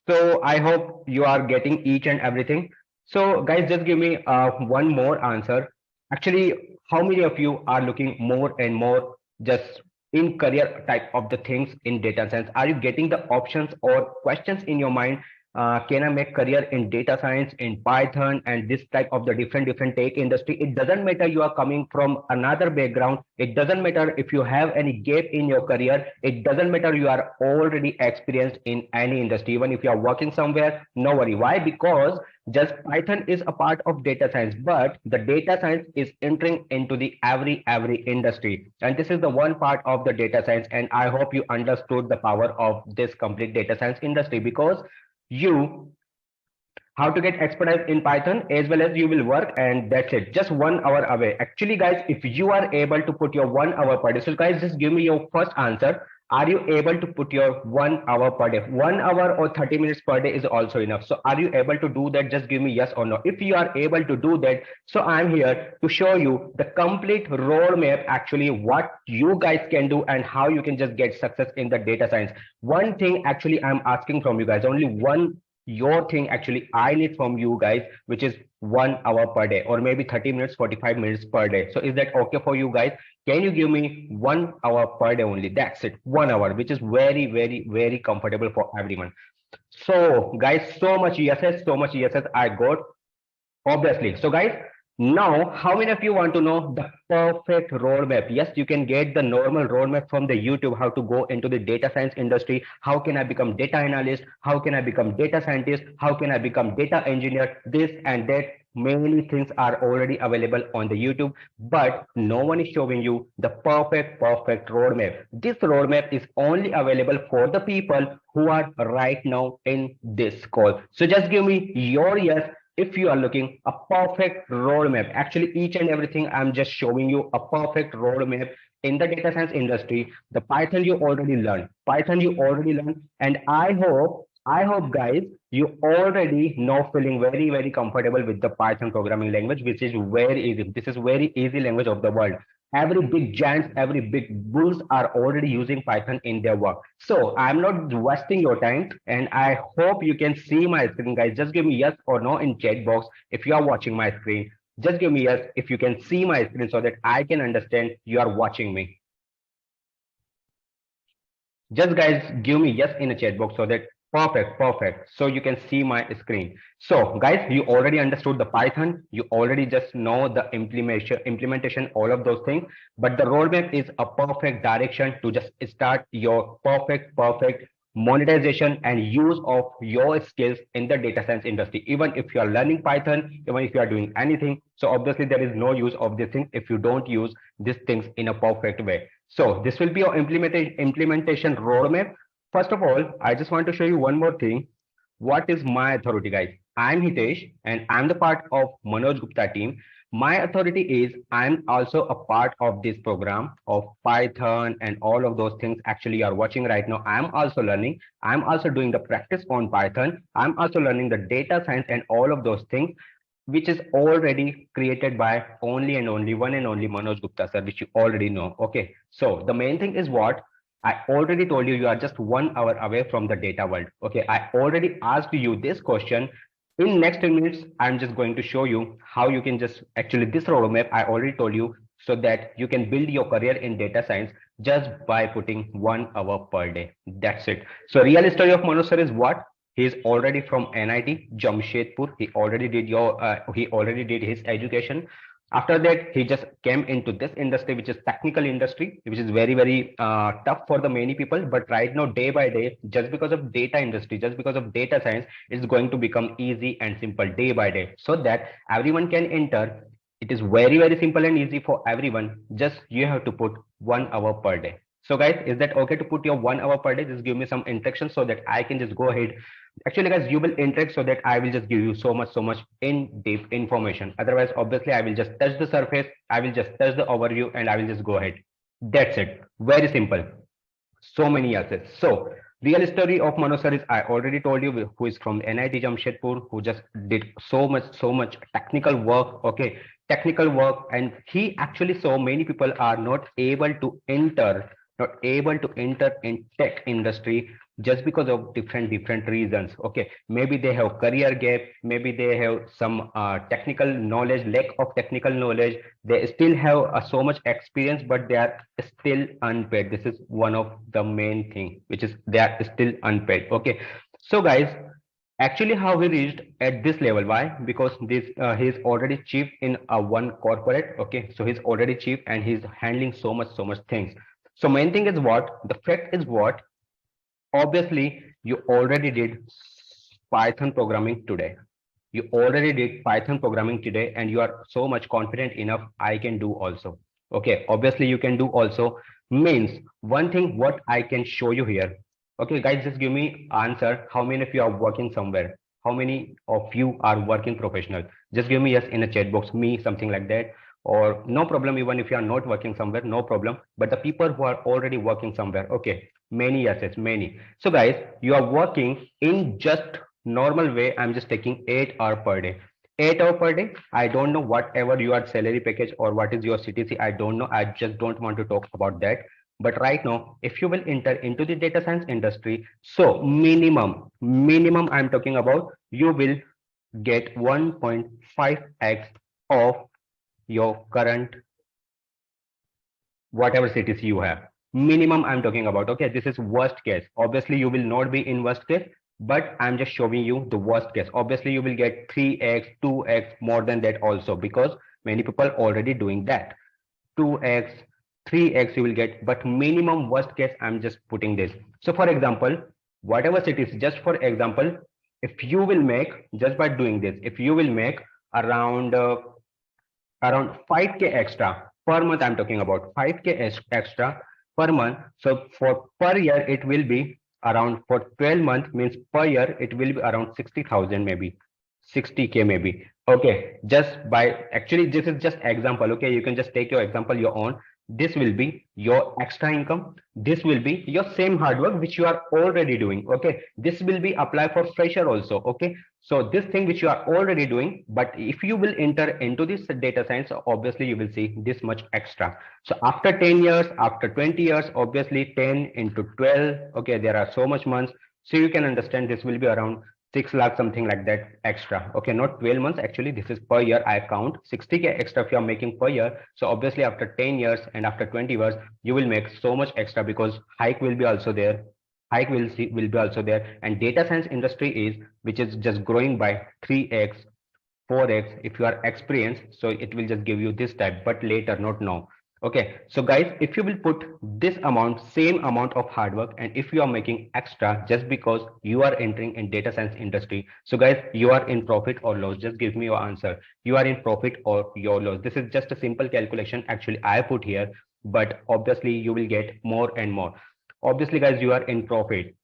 Speaker 2: So I hope you are getting each and everything. So guys, just give me one more answer. Actually, how many of you are looking more and more just in career type of the things in data science? Are you getting the options or questions in your mind? Can I make career in data science, in Python, and this type of the different tech industry? It doesn't matter you are coming from another background. It doesn't matter if you have any gap in your career. It doesn't matter you are already experienced in any industry. Even if you are working somewhere, no worry. Why? Because just Python is a part of data science, but the data science is entering into the every industry. And this is the one part of the data science. And I hope you understood the power of this complete data science industry because you how to get expertise in Python as well as you will work and that's it. Just 1 hour away. Actually, guys, if you are able to put your 1 hour per day, so guys, just give me your first answer. Are you able to put your 1 hour per day? 1 hour or 30 minutes per day is also enough. So are you able to do that? Just give me yes or no. If you are able to do that, so I'm here to show you the complete roadmap, actually what you guys can do and how you can just get success in the data science. One thing actually I'm asking from you guys, only one your thing actually I need from you guys, which is 1 hour per day or maybe 30 minutes, 45 minutes per day. So is that okay for you guys? Can you give me 1 hour per day only? That's it, 1 hour, which is very comfortable for everyone. So guys, so much yeses I got. Obviously. So guys, now how many of you want to know the perfect roadmap? Yes, you can get the normal roadmap from the YouTube, how to go into the data science industry. How can I become data analyst? How can I become data scientist? How can I become data engineer? This and that. Many things are already available on the YouTube, but no one is showing you the perfect roadmap. This roadmap is only available for the people who are right now in this call. So just give me your yes if you are looking a perfect roadmap. Actually each and everything I'm just showing you a perfect roadmap in the data science industry. The Python you already learned, and I hope guys you already know feeling very comfortable with the Python programming language, which is very easy. This is very easy language of the world. Every big giants, every big bulls are already using Python in their work. So I'm not wasting your time, and I hope you can see my screen, guys. Just give me yes or no in chat box if you are watching my screen. Just give me yes if you can see my screen so that I can understand you are watching me. Just guys, give me yes in a chat box so that Perfect, perfect. So you can see my screen. So guys, you already understood the Python. You already just know the implementation, all of those things. But the roadmap is a perfect direction to just start your perfect monetization and use of your skills in the data science industry. Even if you are learning Python, even if you are doing anything, so obviously there is no use of this thing if you don't use these things in a perfect way. So this will be your implementation roadmap. First of all, I just want to show you one more thing. What is my authority, guys? I'm Hitesh and I'm the part of Manoj Gupta team. My authority is I'm also a part of this program of Python and all of those things. Actually, you are watching right now. I'm also learning. I'm also doing the practice on Python. I'm also learning the data science and all of those things, which is already created by only and only one and only Manoj Gupta sir, which you already know. Okay. So the main thing is what I already told you, you are just 1 hour away from the data world. Okay, I already asked you this question. In next 10 minutes, I'm just going to show you how you can just actually this roadmap I already told you so that you can build your career in data science just by putting 1 hour per day. That's it. So real story of Manoj sir is what? He is already from NIT Jamshedpur. He already did his education. After that, he just came into this industry, which is technical industry, which is very tough for the many people. But right now, day by day, just because of data industry, just because of data science, it's going to become easy and simple day by day, so that everyone can enter. It is very simple and easy for everyone. Just you have to put 1 hour per day. So guys, is that okay to put your 1 hour per day? Just give me some instructions so that I can just go ahead. Actually, guys, you will interact so that I will just give you so much in deep information. Otherwise, obviously, I will just touch the surface, I will just touch the overview, and I will just go ahead. That's it. Very simple. So many assets. So real story of Manoj sir is I already told you who is from NIT Jamshedpur, who just did so much technical work. Okay, technical work, and he actually saw many people are not able to enter, not able to enter in tech industry just because of different reasons. Okay, maybe they have career gap, maybe they have some technical knowledge, lack of technical knowledge. They still have so much experience, but they are still unpaid. This is one of the main thing, which is they are still unpaid. Okay, so guys, actually how he reached at this level? Why? Because this he's already chief in one corporate. Okay, so he's already chief and he's handling so much things. So main thing is what? The fact is what? Obviously, you already did Python programming today. You already did Python programming today, and you are so much confident enough. I can do also. Okay, obviously, you can do also. Means one thing what I can show you here. Okay, guys, just give me answer. How many of you are working somewhere? How many of you are working professional? Just give me yes in a chat box, me, something like that. Or no problem, even if you are not working somewhere, no problem. But the people who are already working somewhere, okay, many yeses, many. So guys, you are working in just normal way. I'm just taking 8 hours per day. 8 hours per day. I don't know whatever your salary package or what is your CTC. I don't know. I just don't want to talk about that. But right now, if you will enter into the data science industry, so minimum I'm talking about, you will get 1.5x of your current whatever cities you have. Minimum I'm talking about. Okay, this is worst case. Obviously, you will not be in worst case, but I'm just showing you the worst case. Obviously, you will get 3x, 2x, more than that also, because many people already doing that. 2x, 3x you will get, but minimum worst case I'm just putting this. So for example, whatever cities, just for example, if you will make, just by doing this, if you will make around around 5k extra per month, I'm talking about 5k extra per month. So for per year it will be around, for 12 months means per year it will be around 60,000, maybe 60k maybe. Okay, just by, actually this is just example. Okay, you can just take your example your own. This will be your extra income. This will be your same hard work which you are already doing. Okay, this will be applied for fresher also. Okay, so this thing which you are already doing, but if you will enter into this data science, obviously you will see this much extra. So after 10 years, after 20 years, obviously 10 into 12, okay, there are so much months. So you can understand this will be around 6 lakh, something like that extra. Okay, not 12 months, actually this is per year. I count 60k extra if you are making per year. So obviously after 10 years and after 20 years, you will make so much extra because hike will be also there. hike will be also there. And data science industry is, which is just growing by 3x, 4x. If you are experienced, so it will just give you this type, but later, not now. Okay, so guys, if you will put this amount, same amount of hard work, and if you are making extra just because you are entering in data science industry, so guys, you are in profit or loss? Just give me your answer. You are in profit or your loss? This is just a simple calculation actually I put here, but obviously you will get more and more. Obviously guys, you are in profit.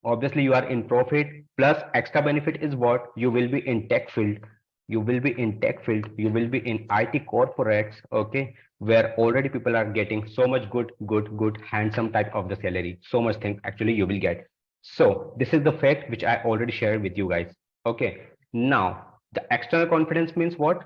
Speaker 2: Obviously you are in profit, plus extra benefit is what? You will be in tech field. You will be in tech field, you will be in IT corporates, okay, where already people are getting so much good handsome type of the salary, so much thing actually you will get. So this is the fact which I already shared with you guys. Okay, now the external confidence means what?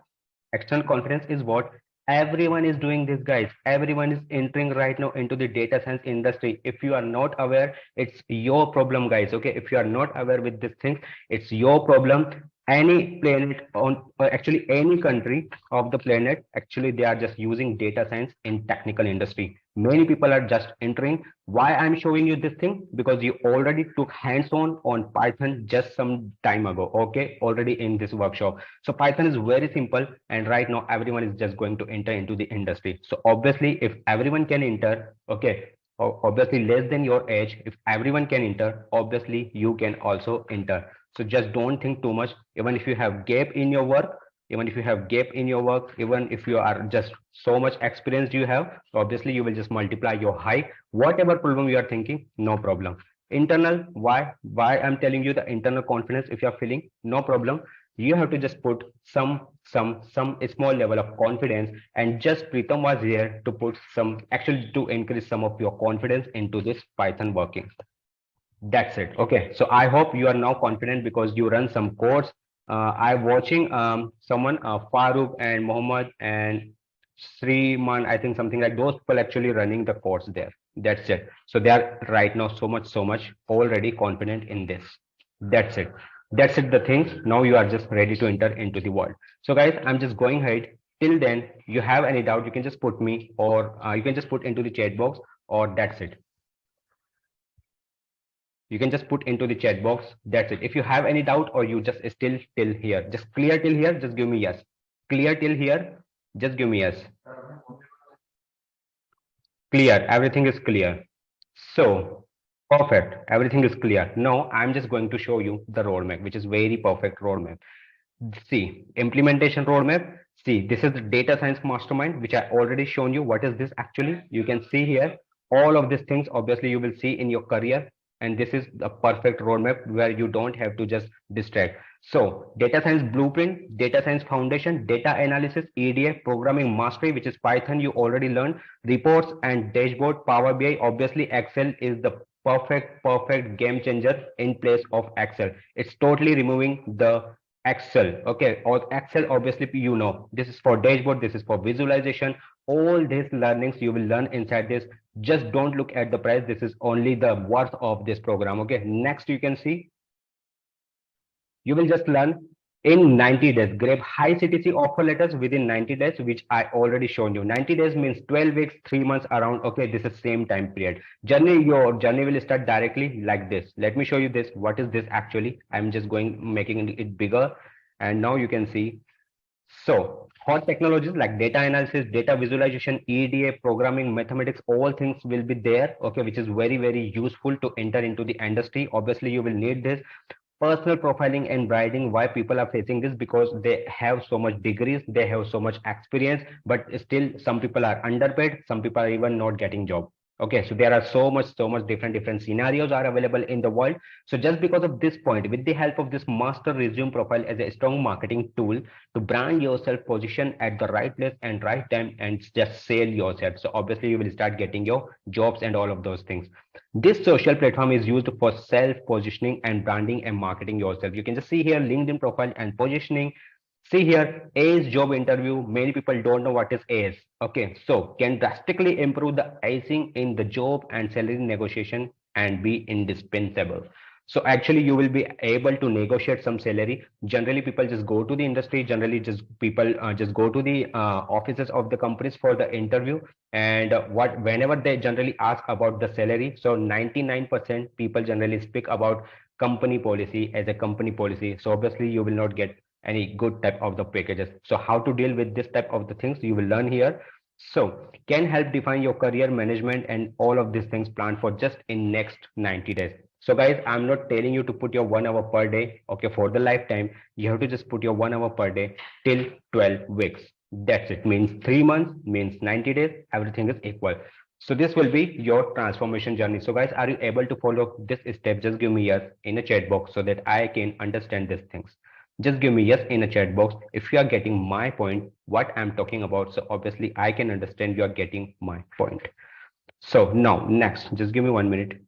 Speaker 2: External confidence is what? Everyone is doing this, guys. Everyone is entering right now into the data science industry. If you are not aware, it's your problem, guys. Okay, if you are not aware with this thing, it's your problem. Any planet on, or actually any country of the planet, actually they are just using data science in technical industry. Many people are just entering. Why I'm showing you this thing? Because you already took hands-on on Python just some time ago. Okay, already in this workshop. So Python is very simple, and right now everyone is just going to enter into the industry. So obviously, if everyone can enter, okay, obviously less than your age, if everyone can enter, obviously you can also enter. So just don't think too much. Even if you have gap in your work, even if you have gap in your work, even if you are just so much experience you have, obviously you will just multiply your high. Whatever problem you are thinking, no problem. Internal, why I'm telling you the internal confidence, if you are feeling, no problem. You have to just put some small level of confidence, and just Pritam was here to put some, actually to increase some of your confidence into this Python working. That's it. Okay, so I hope you are now confident because you run some codes. I'm watching someone, Farooq and Mohammed and Sriman, I think something like those people actually running the course there. That's it. So they are right now so much already confident in this. That's it. That's it. The things now you are just ready to enter into the world. So guys, I'm just going ahead. Till then, you have any doubt, you can just put me, or you can just put into the chat box, or that's it. You can just put into the chat box. That's it. If you have any doubt, or you just still till here, just clear till here, just give me yes. Clear till here, just give me yes. Clear, everything is clear. So perfect, everything is clear. Now I'm just going to show you the roadmap, which is very perfect roadmap. See, implementation roadmap. See, this is the data science mastermind, which I already shown you. What is this actually? You can see here all of these things. Obviously, you will see in your career, and this is the perfect roadmap where you don't have to just distract. So, data science blueprint, data science foundation, data analysis, EDA, programming mastery, which is Python. You already learned reports and dashboard, Power BI. Obviously, Excel is the perfect game changer in place of Excel. It's totally removing the Excel. Okay, or Excel, obviously, you know, this is for dashboard, this is for visualization. All these learnings you will learn inside this. Just don't look at the price. This is only the worth of this program. Okay, next you can see, you will just learn in 90 days. Grab high CTC offer letters within 90 days, which I already shown you. 90 days means 12 weeks, 3 months around. Okay, this is same time period. Your journey will start directly like this. Let me show you this. What is this actually? I'm just making it bigger, and now you can see. So hot technologies like data analysis, data visualization, EDA, programming, mathematics, all things will be there. Okay, which is very useful to enter into the industry. Obviously, you will need this. Personal profiling and branding. Why people are facing this? Because they have so much degrees, they have so much experience, but still some people are underpaid, some people are even not getting job. Okay, so there are so much different scenarios are available in the world. So just because of this point, with the help of this master resume profile as a strong marketing tool to brand yourself, position at the right place and right time, and just sell yourself, so obviously you will start getting your jobs and all of those things. This social platform is used for self positioning and branding and marketing yourself. You can just see here LinkedIn profile and positioning. See here, ACE job interview. Many people don't know what is ACE. Okay, so can drastically improve the icing in the job and salary negotiation and be indispensable. So actually you will be able to negotiate some salary. Generally people just go to the industry, generally just people just go to the offices of the companies for the interview, and what whenever they generally ask about the salary, so 99% people generally speak about company policy as a company policy. So obviously you will not get any good type of the packages. So how to deal with this type of the things you will learn here. So can help define your career management and all of these things planned for just in next 90 days. So guys, I'm not telling you to put your 1 hour per day, okay, for the lifetime. You have to just put your 1 hour per day till 12 weeks. That's it. Means 3 months, means 90 days, everything is equal. So this will be your transformation journey. So guys, are you able to follow this step? Just give me yes in a chat box so that I can understand these things. Just give me yes in a chat box if you are getting my point, what I'm talking about. So obviously I can understand you are getting my point. So now next, just give me 1 minute.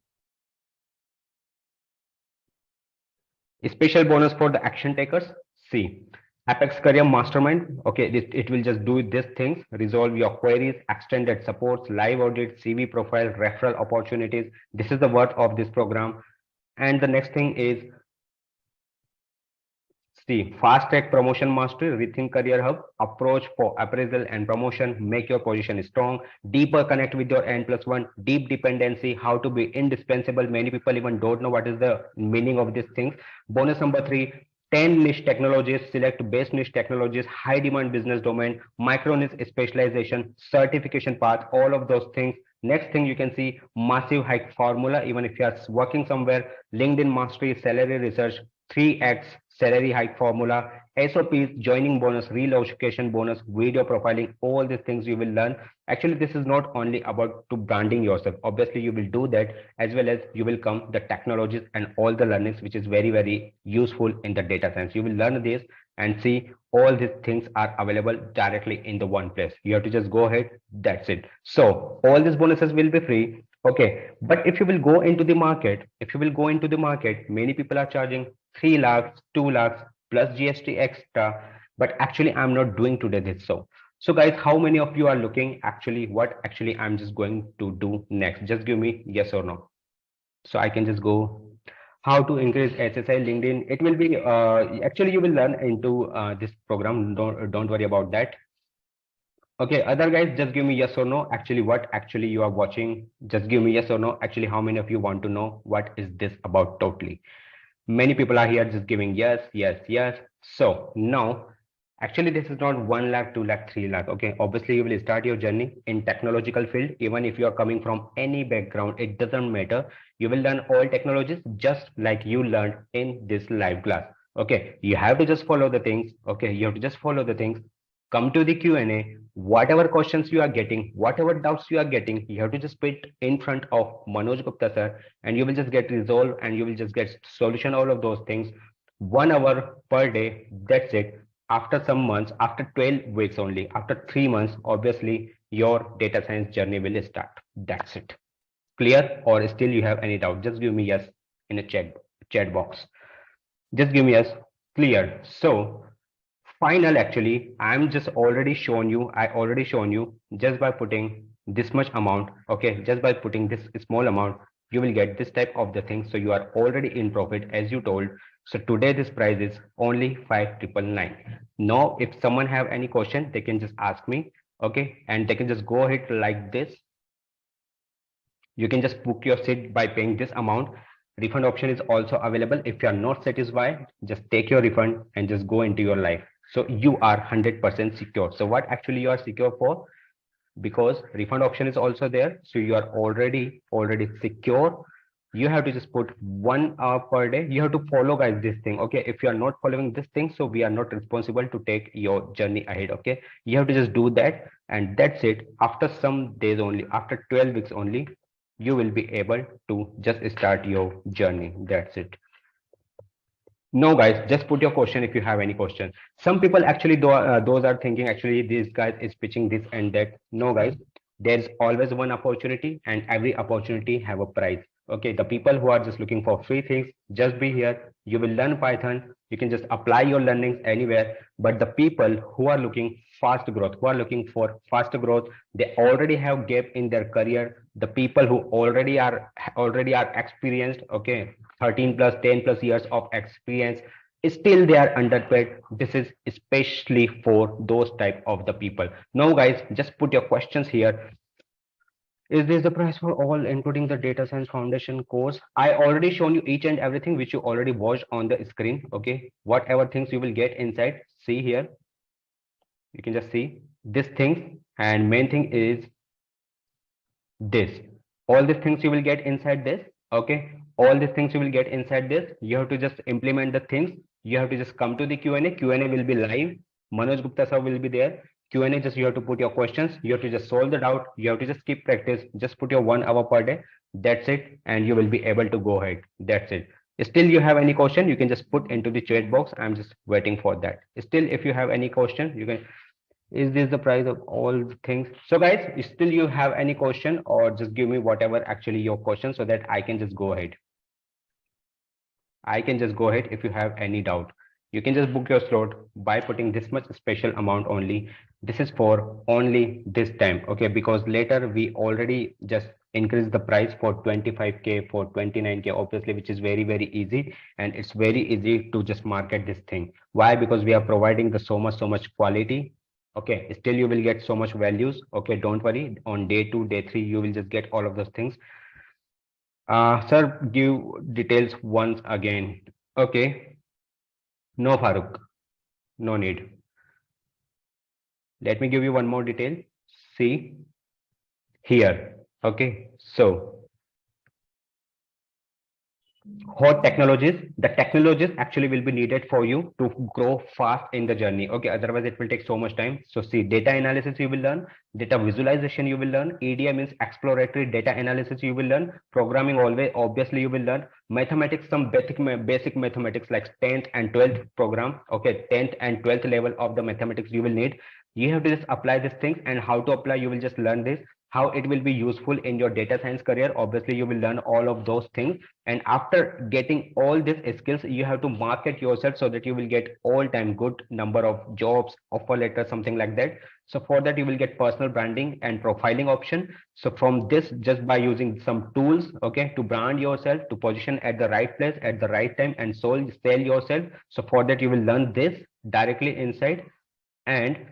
Speaker 2: Special bonus for the action takers. See, Apex Career Mastermind. Okay, it will just do these things: resolve your queries, extended supports, live audit, CV profile, referral opportunities. This is the worth of this program. And the next thing is, see, fast track promotion mastery, rethink career hub, approach for appraisal and promotion, make your position strong, deeper connect with your N plus one, deep dependency, how to be indispensable. Many people even don't know what is the meaning of these things. Bonus number 3, 10 niche technologies, select best niche technologies, high demand business domain, micro niche specialization, certification path, all of those things. Next thing you can see, massive hike formula, even if you are working somewhere, LinkedIn mastery, salary research, 3x salary hike formula, SOPs, joining bonus, relocation bonus, video profiling, all these things you will learn. Actually, this is not only about to branding yourself. Obviously, you will do that as well as you will come the technologies and all the learnings, which is very, very useful in the data science. You will learn this and see all these things are available directly in the one place. You have to just go ahead. That's it. So all these bonuses will be free. Okay. But if you will go into the market, many people are charging 3 lakhs, 2 lakhs plus GST extra. But actually, I'm not doing today this. So guys, how many of you are looking actually what actually I'm just going to do next? Just give me yes or no. So I can just go how to increase SSI LinkedIn. It will be actually you will learn into this program. Don't worry about that. Okay, other guys, just give me yes or no. Actually, what actually you are watching? Just give me yes or no. Actually, how many of you want to know what is this about totally? Many people are here just giving yes, yes, yes. So now, actually, this is not 1 lakh, 2 lakh, 3 lakh. Okay, obviously, you will start your journey in technological field. Even if you are coming from any background, it doesn't matter. You will learn all technologies just like you learned in this live class. Okay, you have to just follow the things. Okay, you have to just follow the things. Come to the Q&A. Whatever questions you are getting, whatever doubts you are getting, you have to just put in front of Manoj Gupta sir, and you will just get resolved and you will just get solution all of those things. 1 hour per day, that's it. After some months, after 12 weeks only, after 3 months, obviously your data science journey will start. That's it. Clear? Or still you have any doubt? Just give me yes in a chat box. Just give me yes. Clear. So final, actually, I'm just already shown you. I already shown you just by putting this much amount. Okay, just by putting this small amount, you will get this type of the thing. So you are already in profit, as you told. So today this price is only 5,999. Now, if someone have any question, they can just ask me. Okay, and they can just go ahead like this. You can just book your seat by paying this amount. Refund option is also available. If you are not satisfied, just take your refund and just go into your life. So you are 100% secure. So what actually you are secure for? Because refund option is also there. So you are already secure. You have to just put 1 hour per day. You have to follow, guys, this thing. Okay, if you are not following this thing, so we are not responsible to take your journey ahead. Okay, you have to just do that, and that's it. After some days only, after 12 weeks only, you will be able to just start your journey. That's it. No, guys, just put your question if you have any question. Some people actually, those are thinking actually this guy is pitching this and that. No, guys, there's always one opportunity and every opportunity have a price. Okay, the people who are just looking for free things, just be here. You will learn Python. You can just apply your learnings anywhere. But the people who are looking fast growth, who are looking for faster growth, they already have gap in their career. The people who already are experienced, okay, 13 plus 10 plus years of experience, still they are underpaid. This is especially for those type of the people. Now guys, just put your questions here. Is this the price for all, including the data science foundation course? I already shown you each and everything which you already watched on the screen. Okay, whatever things you will get inside, see here. You can just see this thing, and main thing is this. All these things you will get inside this. Okay, all these things you will get inside this. You have to just implement the things. You have to just come to the Q&A. Q&A will be live. Manoj Gupta sir will be there. Q&A, just you have to put your questions. You have to just solve the doubt. You have to just keep practice. Just put your 1 hour per day. That's it, and you will be able to go ahead. That's it. Still you have any question, you can just put into the chat box. I'm just waiting for that. Still, if you have any question, you can. Is this the price of all the things? So guys, still you have any question, or just give me whatever actually your question, so that I can just go ahead. I can just go ahead. If you have any doubt, you can just book your slot by putting this much special amount only. This is for only this time, okay? Because later we already just increase the price for 25K, for 29K, obviously, which is very, very easy. And it's very easy to just market this thing. Why? Because we are providing the so much quality. Okay, still you will get so much values. Okay, don't worry. On day 2, day 3, you will just get all of those things. Sir, give details once again. Okay. No, Farooq. No need. Let me give you one more detail. See here. Okay. So what technologies, the technologies actually will be needed for you to grow fast in the journey. Okay, otherwise it will take so much time. So see, data analysis you will learn, data visualization you will learn, EDA means exploratory data analysis you will learn, programming always obviously you will learn, mathematics, some basic mathematics like 10th and 12th program. Okay, 10th and 12th level of the mathematics you will need. You have to just apply these things, and how to apply you will just learn this. How it will be useful in your data science career, obviously you will learn all of those things. And after getting all these skills, you have to market yourself so that you will get all time good number of jobs, offer letter, something like that. So for that you will get personal branding and profiling option. So from this, just by using some tools, okay, to brand yourself, to position at the right place at the right time, and sell yourself. So for that you will learn this directly inside. And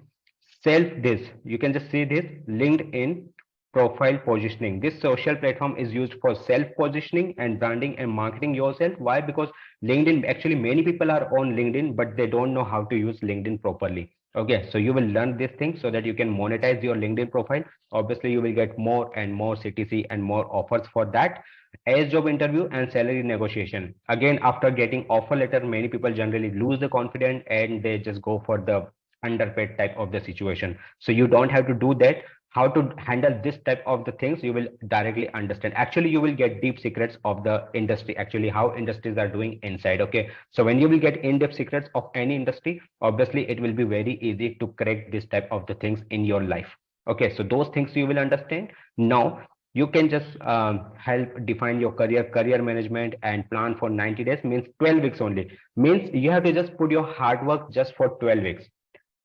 Speaker 2: self this, you can just see this LinkedIn profile positioning. This social platform is used for self positioning and branding and marketing yourself. Why? Because LinkedIn, actually many people are on LinkedIn, but they don't know how to use LinkedIn properly. Okay, so you will learn this thing so that you can monetize your LinkedIn profile. Obviously you will get more and more CTC and more offers for that. As job interview and salary negotiation, again after getting offer letter, many people generally lose the confidence and they just go for the underpaid type of the situation. So you don't have to do that. How to handle this type of the things, you will directly understand. Actually you will get deep secrets of the industry, actually how industries are doing inside. Okay, so when you will get in-depth secrets of any industry, obviously it will be very easy to correct this type of the things in your life. Okay, so those things you will understand. Now you can just help define your career management and plan for 90 days, means 12 weeks only. Means you have to just put your hard work just for 12 weeks.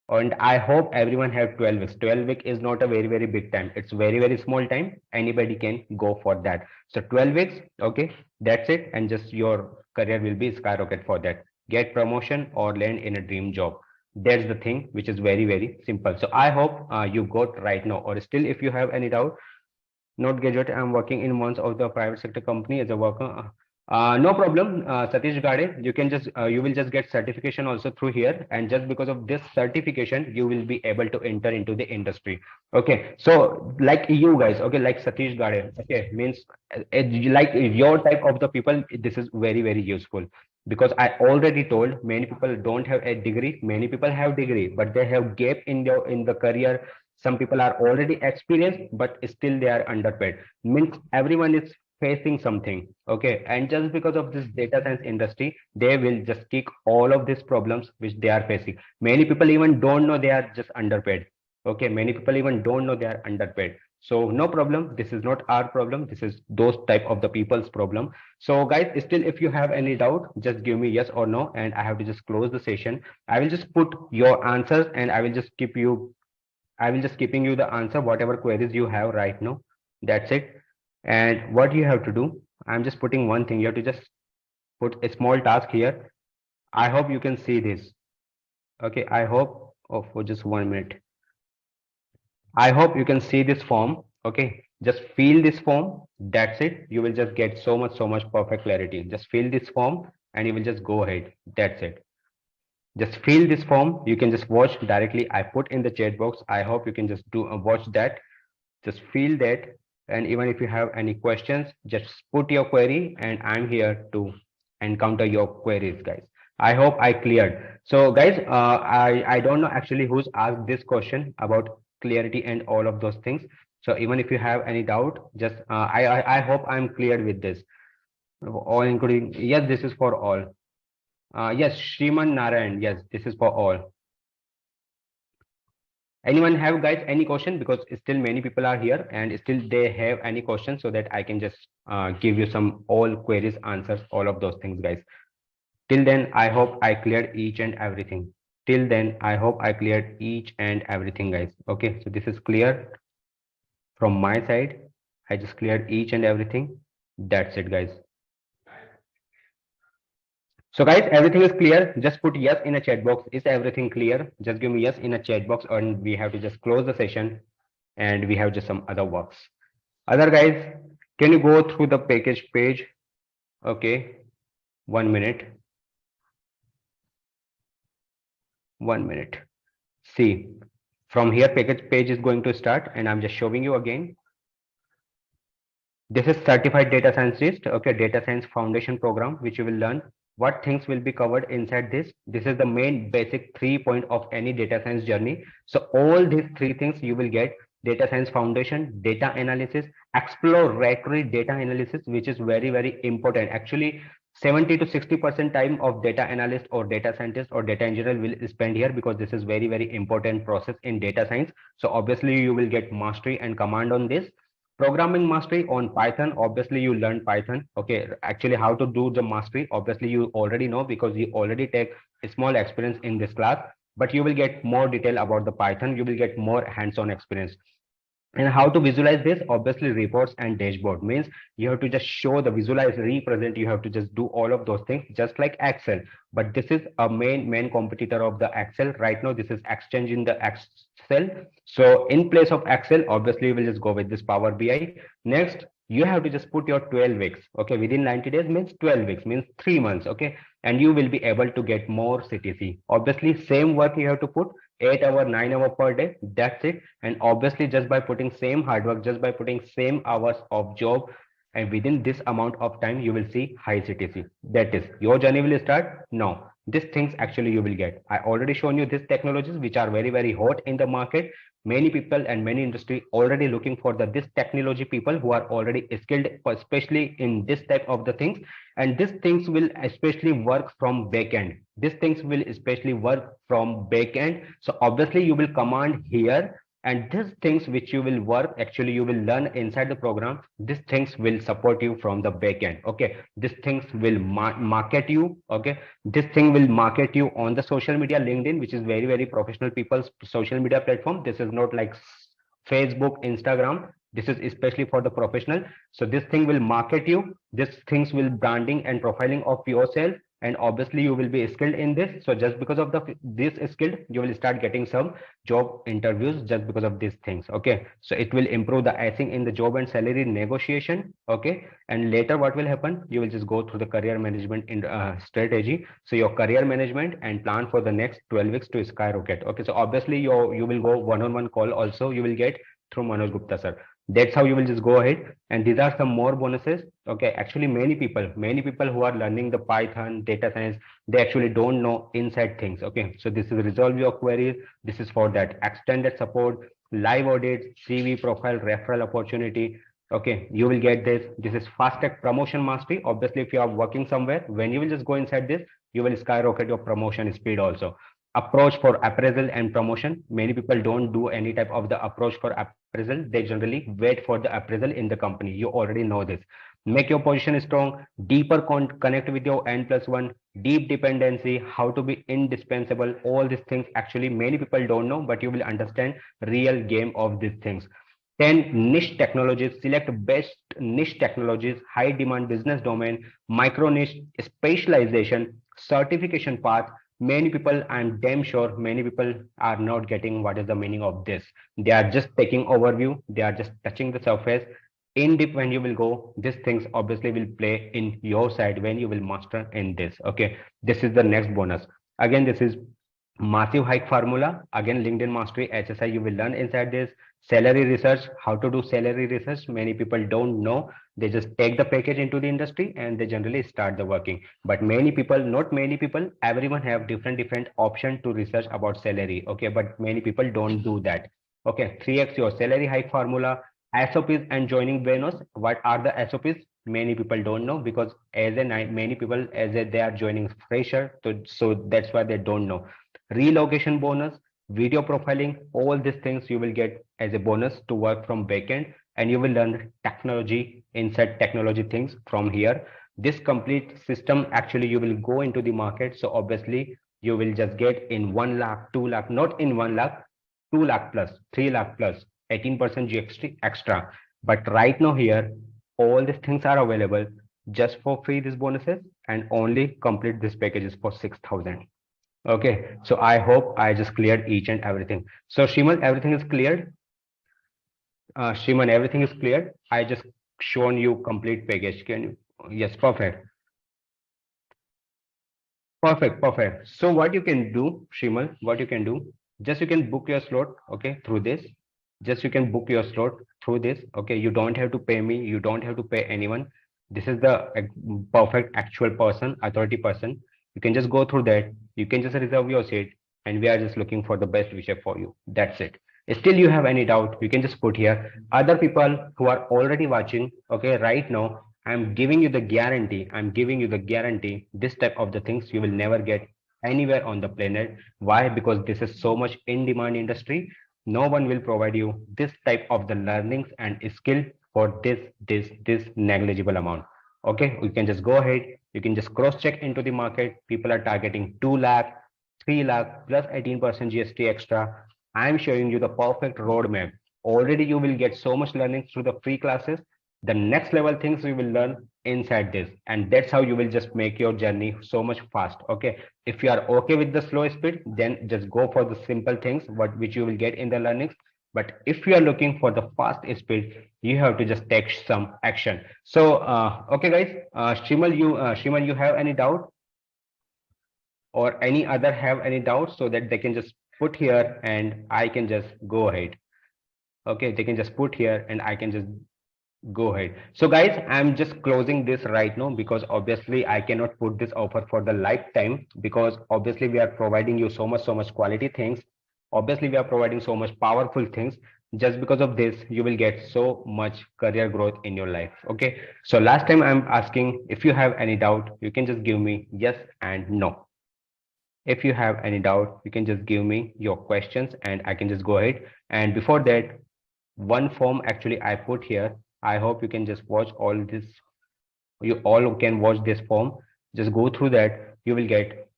Speaker 2: And I hope everyone have 12 weeks. 12 week is not a very, very big time. It's very, very small time. Anybody can go for that. So 12 weeks, okay, that's it. And just your career will be skyrocket for that. Get promotion or land in a dream job. That's the thing, which is very, very simple. So I hope you got right now, or still if you have any doubt, not graduate, I'm working in one of the private sector company as a worker. No problem, Satish Gade. You can just you will just get certification also through here, and just because of this certification, you will be able to enter into the industry. Okay, so like you guys, okay, like Satish Gade, okay, means like your type of the people, this is very, very useful. Because I already told many people don't have a degree, many people have degree, but they have gap in the career. Some people are already experienced, but still they are underpaid. Means everyone is facing something. Okay, and just because of this data science industry, they will just kick all of these problems which they are facing. Many people even don't know they are just underpaid. Okay, many people even don't know they are underpaid. So no problem, this is not our problem, this is those type of the people's problem. So guys, still if you have any doubt, just give me yes or no, and I have to just close the session. I will just put your answers, and I will just keeping you the answer, whatever queries you have right now. That's it. And what you have to do, I'm just putting one thing. You have to just put a small task here. I hope you can see this. Okay, I hope, oh, for just 1 minute. I hope you can see this form. Okay, just fill this form. That's it. You will just get so much perfect clarity. Just fill this form and you will just go ahead. That's it. Just fill this form. You can just watch directly. I put in the chat box. I hope you can just do watch that. Just fill that. And even if you have any questions, just put your query and I'm here to encounter your queries, guys. I hope I cleared. So guys, I don't know actually who's asked this question about clarity and all of those things. So even if you have any doubt, just I hope I'm cleared with this. All including, yes, this is for all. Yes, Shriman Narayan, yes, this is for all. Anyone have guys any question, because still many people are here and still they have any questions, so that I can just give you some all queries answers, all of those things, guys. Till then I hope I cleared each and everything. Till then I hope I cleared each and everything, guys. Okay, so this is clear from my side. I just cleared each and everything. That's it, guys. So guys, everything is clear. Just put yes in a chat box. Is everything clear? Just give me yes in a chat box, and we have to just close the session and we have just some other works. Other guys, can you go through the package page? Okay, 1 minute. 1 minute. See, from here package page is going to start, and I'm just showing you again. This is certified data scientist, okay, data science foundation program, which you will learn what things will be covered inside this. This is the main basic 3 point of any data science journey. So all these 3 things you will get: data science foundation, data analysis, exploratory data analysis, which is very important. Actually, 70 to 60% time of data analyst or data scientist or data engineer will spend here, because this is very important process in data science. So obviously you will get mastery and command on this. Programming mastery on Python, obviously you learn Python. Okay, actually how to do the mastery, obviously you already know, because you already take a small experience in this class. But you will get more detail about the Python, you will get more hands-on experience. And how to visualize this, obviously reports and dashboard means you have to just show the visualize, represent, you have to just do all of those things just like Excel. But this is a main competitor of the Excel right now. This is exchange in the Excel. So in place of Excel, obviously we'll just go with this Power BI. Next, you have to just put your 12 weeks. Okay, within 90 days means 12 weeks means 3 months. Okay, and you will be able to get more CTC. Obviously same work you have to put 8 hour 9 hour per day. That's it. And obviously just by putting same hard work, just by putting same hours of job, and within this amount of time you will see high CTC. That is, your journey will start now. These things actually you will get. I already shown you these technologies which are very hot in the market. Many people and many industry already looking for the this technology, people who are already skilled especially in this type of the things. And these things will especially work from backend. These things will especially work from backend. So obviously you will command here, and these things which you will work, actually you will learn inside the program. These things will support you from the backend. Okay, these things will market you. Okay, this thing will market you on the social media, LinkedIn, which is very professional people's social media platform. This is not like Facebook, Instagram. This is especially for the professional. So this thing will market you. These things will branding and profiling of yourself, and obviously you will be skilled in this. So just because of this skill, you will start getting some job interviews just because of these things. Okay, so it will improve the icing in the job and salary negotiation. Okay, and later what will happen, you will just go through the career management in strategy. So your career management and plan for the next 12 weeks to skyrocket. Okay, so obviously you will go one-on-one call also you will get through Manoj Gupta sir. That's how you will just go ahead. And these are some more bonuses. Okay, actually many people who are learning the Python data science, they actually don't know inside things. Okay, so this is resolve your queries. This is for that extended support, live audits, CV profile, referral opportunity. Okay, you will get this. This is fast track promotion mastery. Obviously if you are working somewhere, when you will just go inside this, you will skyrocket your promotion speed also. Approach for appraisal and promotion. Many people don't do any type of the approach for appraisal. They generally wait for the appraisal in the company. You already know this. Make your position strong. Deeper connect with your N+1. Deep dependency. How to be indispensable. All these things actually many people don't know, but you will understand real game of these things. 10 niche technologies, select best niche technologies, high demand business domain, micro niche specialization, certification path. Many people, I'm damn sure many people are not getting what is the meaning of this. They are just taking overview, they are just touching the surface. In deep, when you will go, these things obviously will play in your side when you will master in this. Okay, this is the next bonus. Again, this is massive hike formula. Again, LinkedIn mastery, HSI, you will learn inside this. Salary research, how to do salary research. Many people don't know. They just take the package into the industry and they generally start the working. But many people, not many people, everyone have different option to research about salary. Okay, but many people don't do that. Okay, 3x your salary hike formula, SOPs and joining bonus. What are the SOPs? Many people don't know, because as a many people as a, they are joining fresher, so that's why they don't know. Relocation bonus, video profiling, all these things you will get as a bonus to work from backend, and you will learn technology, inside technology things from here. This complete system, actually you will go into the market, so obviously you will just get in 1 lakh, 2 lakh, not in 1 lakh, 2 lakh plus, 3 lakh plus, 18% GXT extra. But right now here, all these things are available just for free, these bonuses, and only complete this packages for 6,000. Okay, so I hope I just cleared each and everything. So Shriman, everything is cleared. Shriman, everything is cleared. I just shown you complete package. Can you? Yes, perfect. Perfect, perfect. So what you can do, Shrimal, what you can do, just you can book your slot, okay, through this. Just you can book your slot through this, okay. You don't have to pay me, you don't have to pay anyone. This is the perfect actual person, authority person. You can just go through that. You can just reserve your seat, and we are just looking for the best wisher for you. That's it. Still, you have any doubt, you can just put here. Other people who are already watching, okay, right now, I'm giving you the guarantee. I'm giving you the guarantee. This type of the things you will never get anywhere on the planet. Why? Because this is so much in demand industry. No one will provide you this type of the learnings and skill for this negligible amount. Okay, you can just go ahead. You can just cross check into the market. People are targeting 2 lakh, 3 lakh plus 18% GST extra. I'm showing you the perfect roadmap. Already you will get so much learning through the free classes. The next level things you will learn inside this, and that's how you will just make your journey so much fast. Okay, if you are okay with the slow speed, then just go for the simple things what which you will get in the learnings. But if you are looking for the fast speed, you have to just take some action. So okay guys, Shimal, you have any doubt, or any other have any doubt, so that they can just put here and I can just go ahead. Okay, they can just put here and I can just go ahead. So guys, I'm just closing this right now, because obviously I cannot put this offer for the lifetime, because obviously we are providing you so much quality things. Obviously we are providing so much powerful things. Just because of this, you will get so much career growth in your life. Okay, so last time I'm asking, if you have any doubt, you can just give me yes and no. If you have any doubt, you can just give me your questions and I can just go ahead. And before that, one form actually I put here. I hope you can just watch all this. You all can watch this form. Just go through that. You will get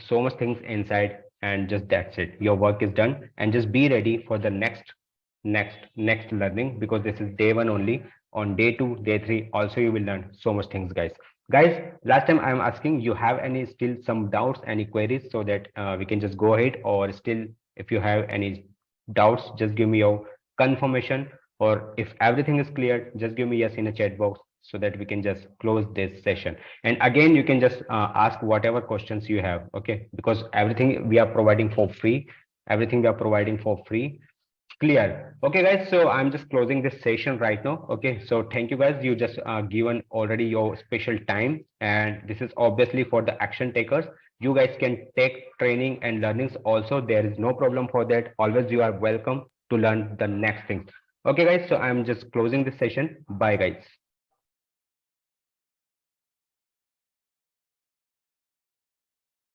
Speaker 2: so much things inside, and just that's it. Your work is done, and just be ready for the next learning, because this is day one only. On day two, day three, also you will learn so much things, guys. Guys, last time I'm asking, you have any still some doubts, any queries, so that we can just go ahead, or still if you have any doubts, just give me your confirmation, or if everything is clear, just give me yes in a chat box, so that we can just close this session. And again, you can just ask whatever questions you have, okay, because everything we are providing for free, everything we are providing for free. Clear. Okay, guys. So I'm just closing this session right now. Okay. So thank you, guys. You just given already your special time, and this is obviously for the action takers. You guys can take training and learnings also. There is no problem for that. Always you are welcome to learn the next thing. Okay, guys. So I'm just closing this session. Bye, guys.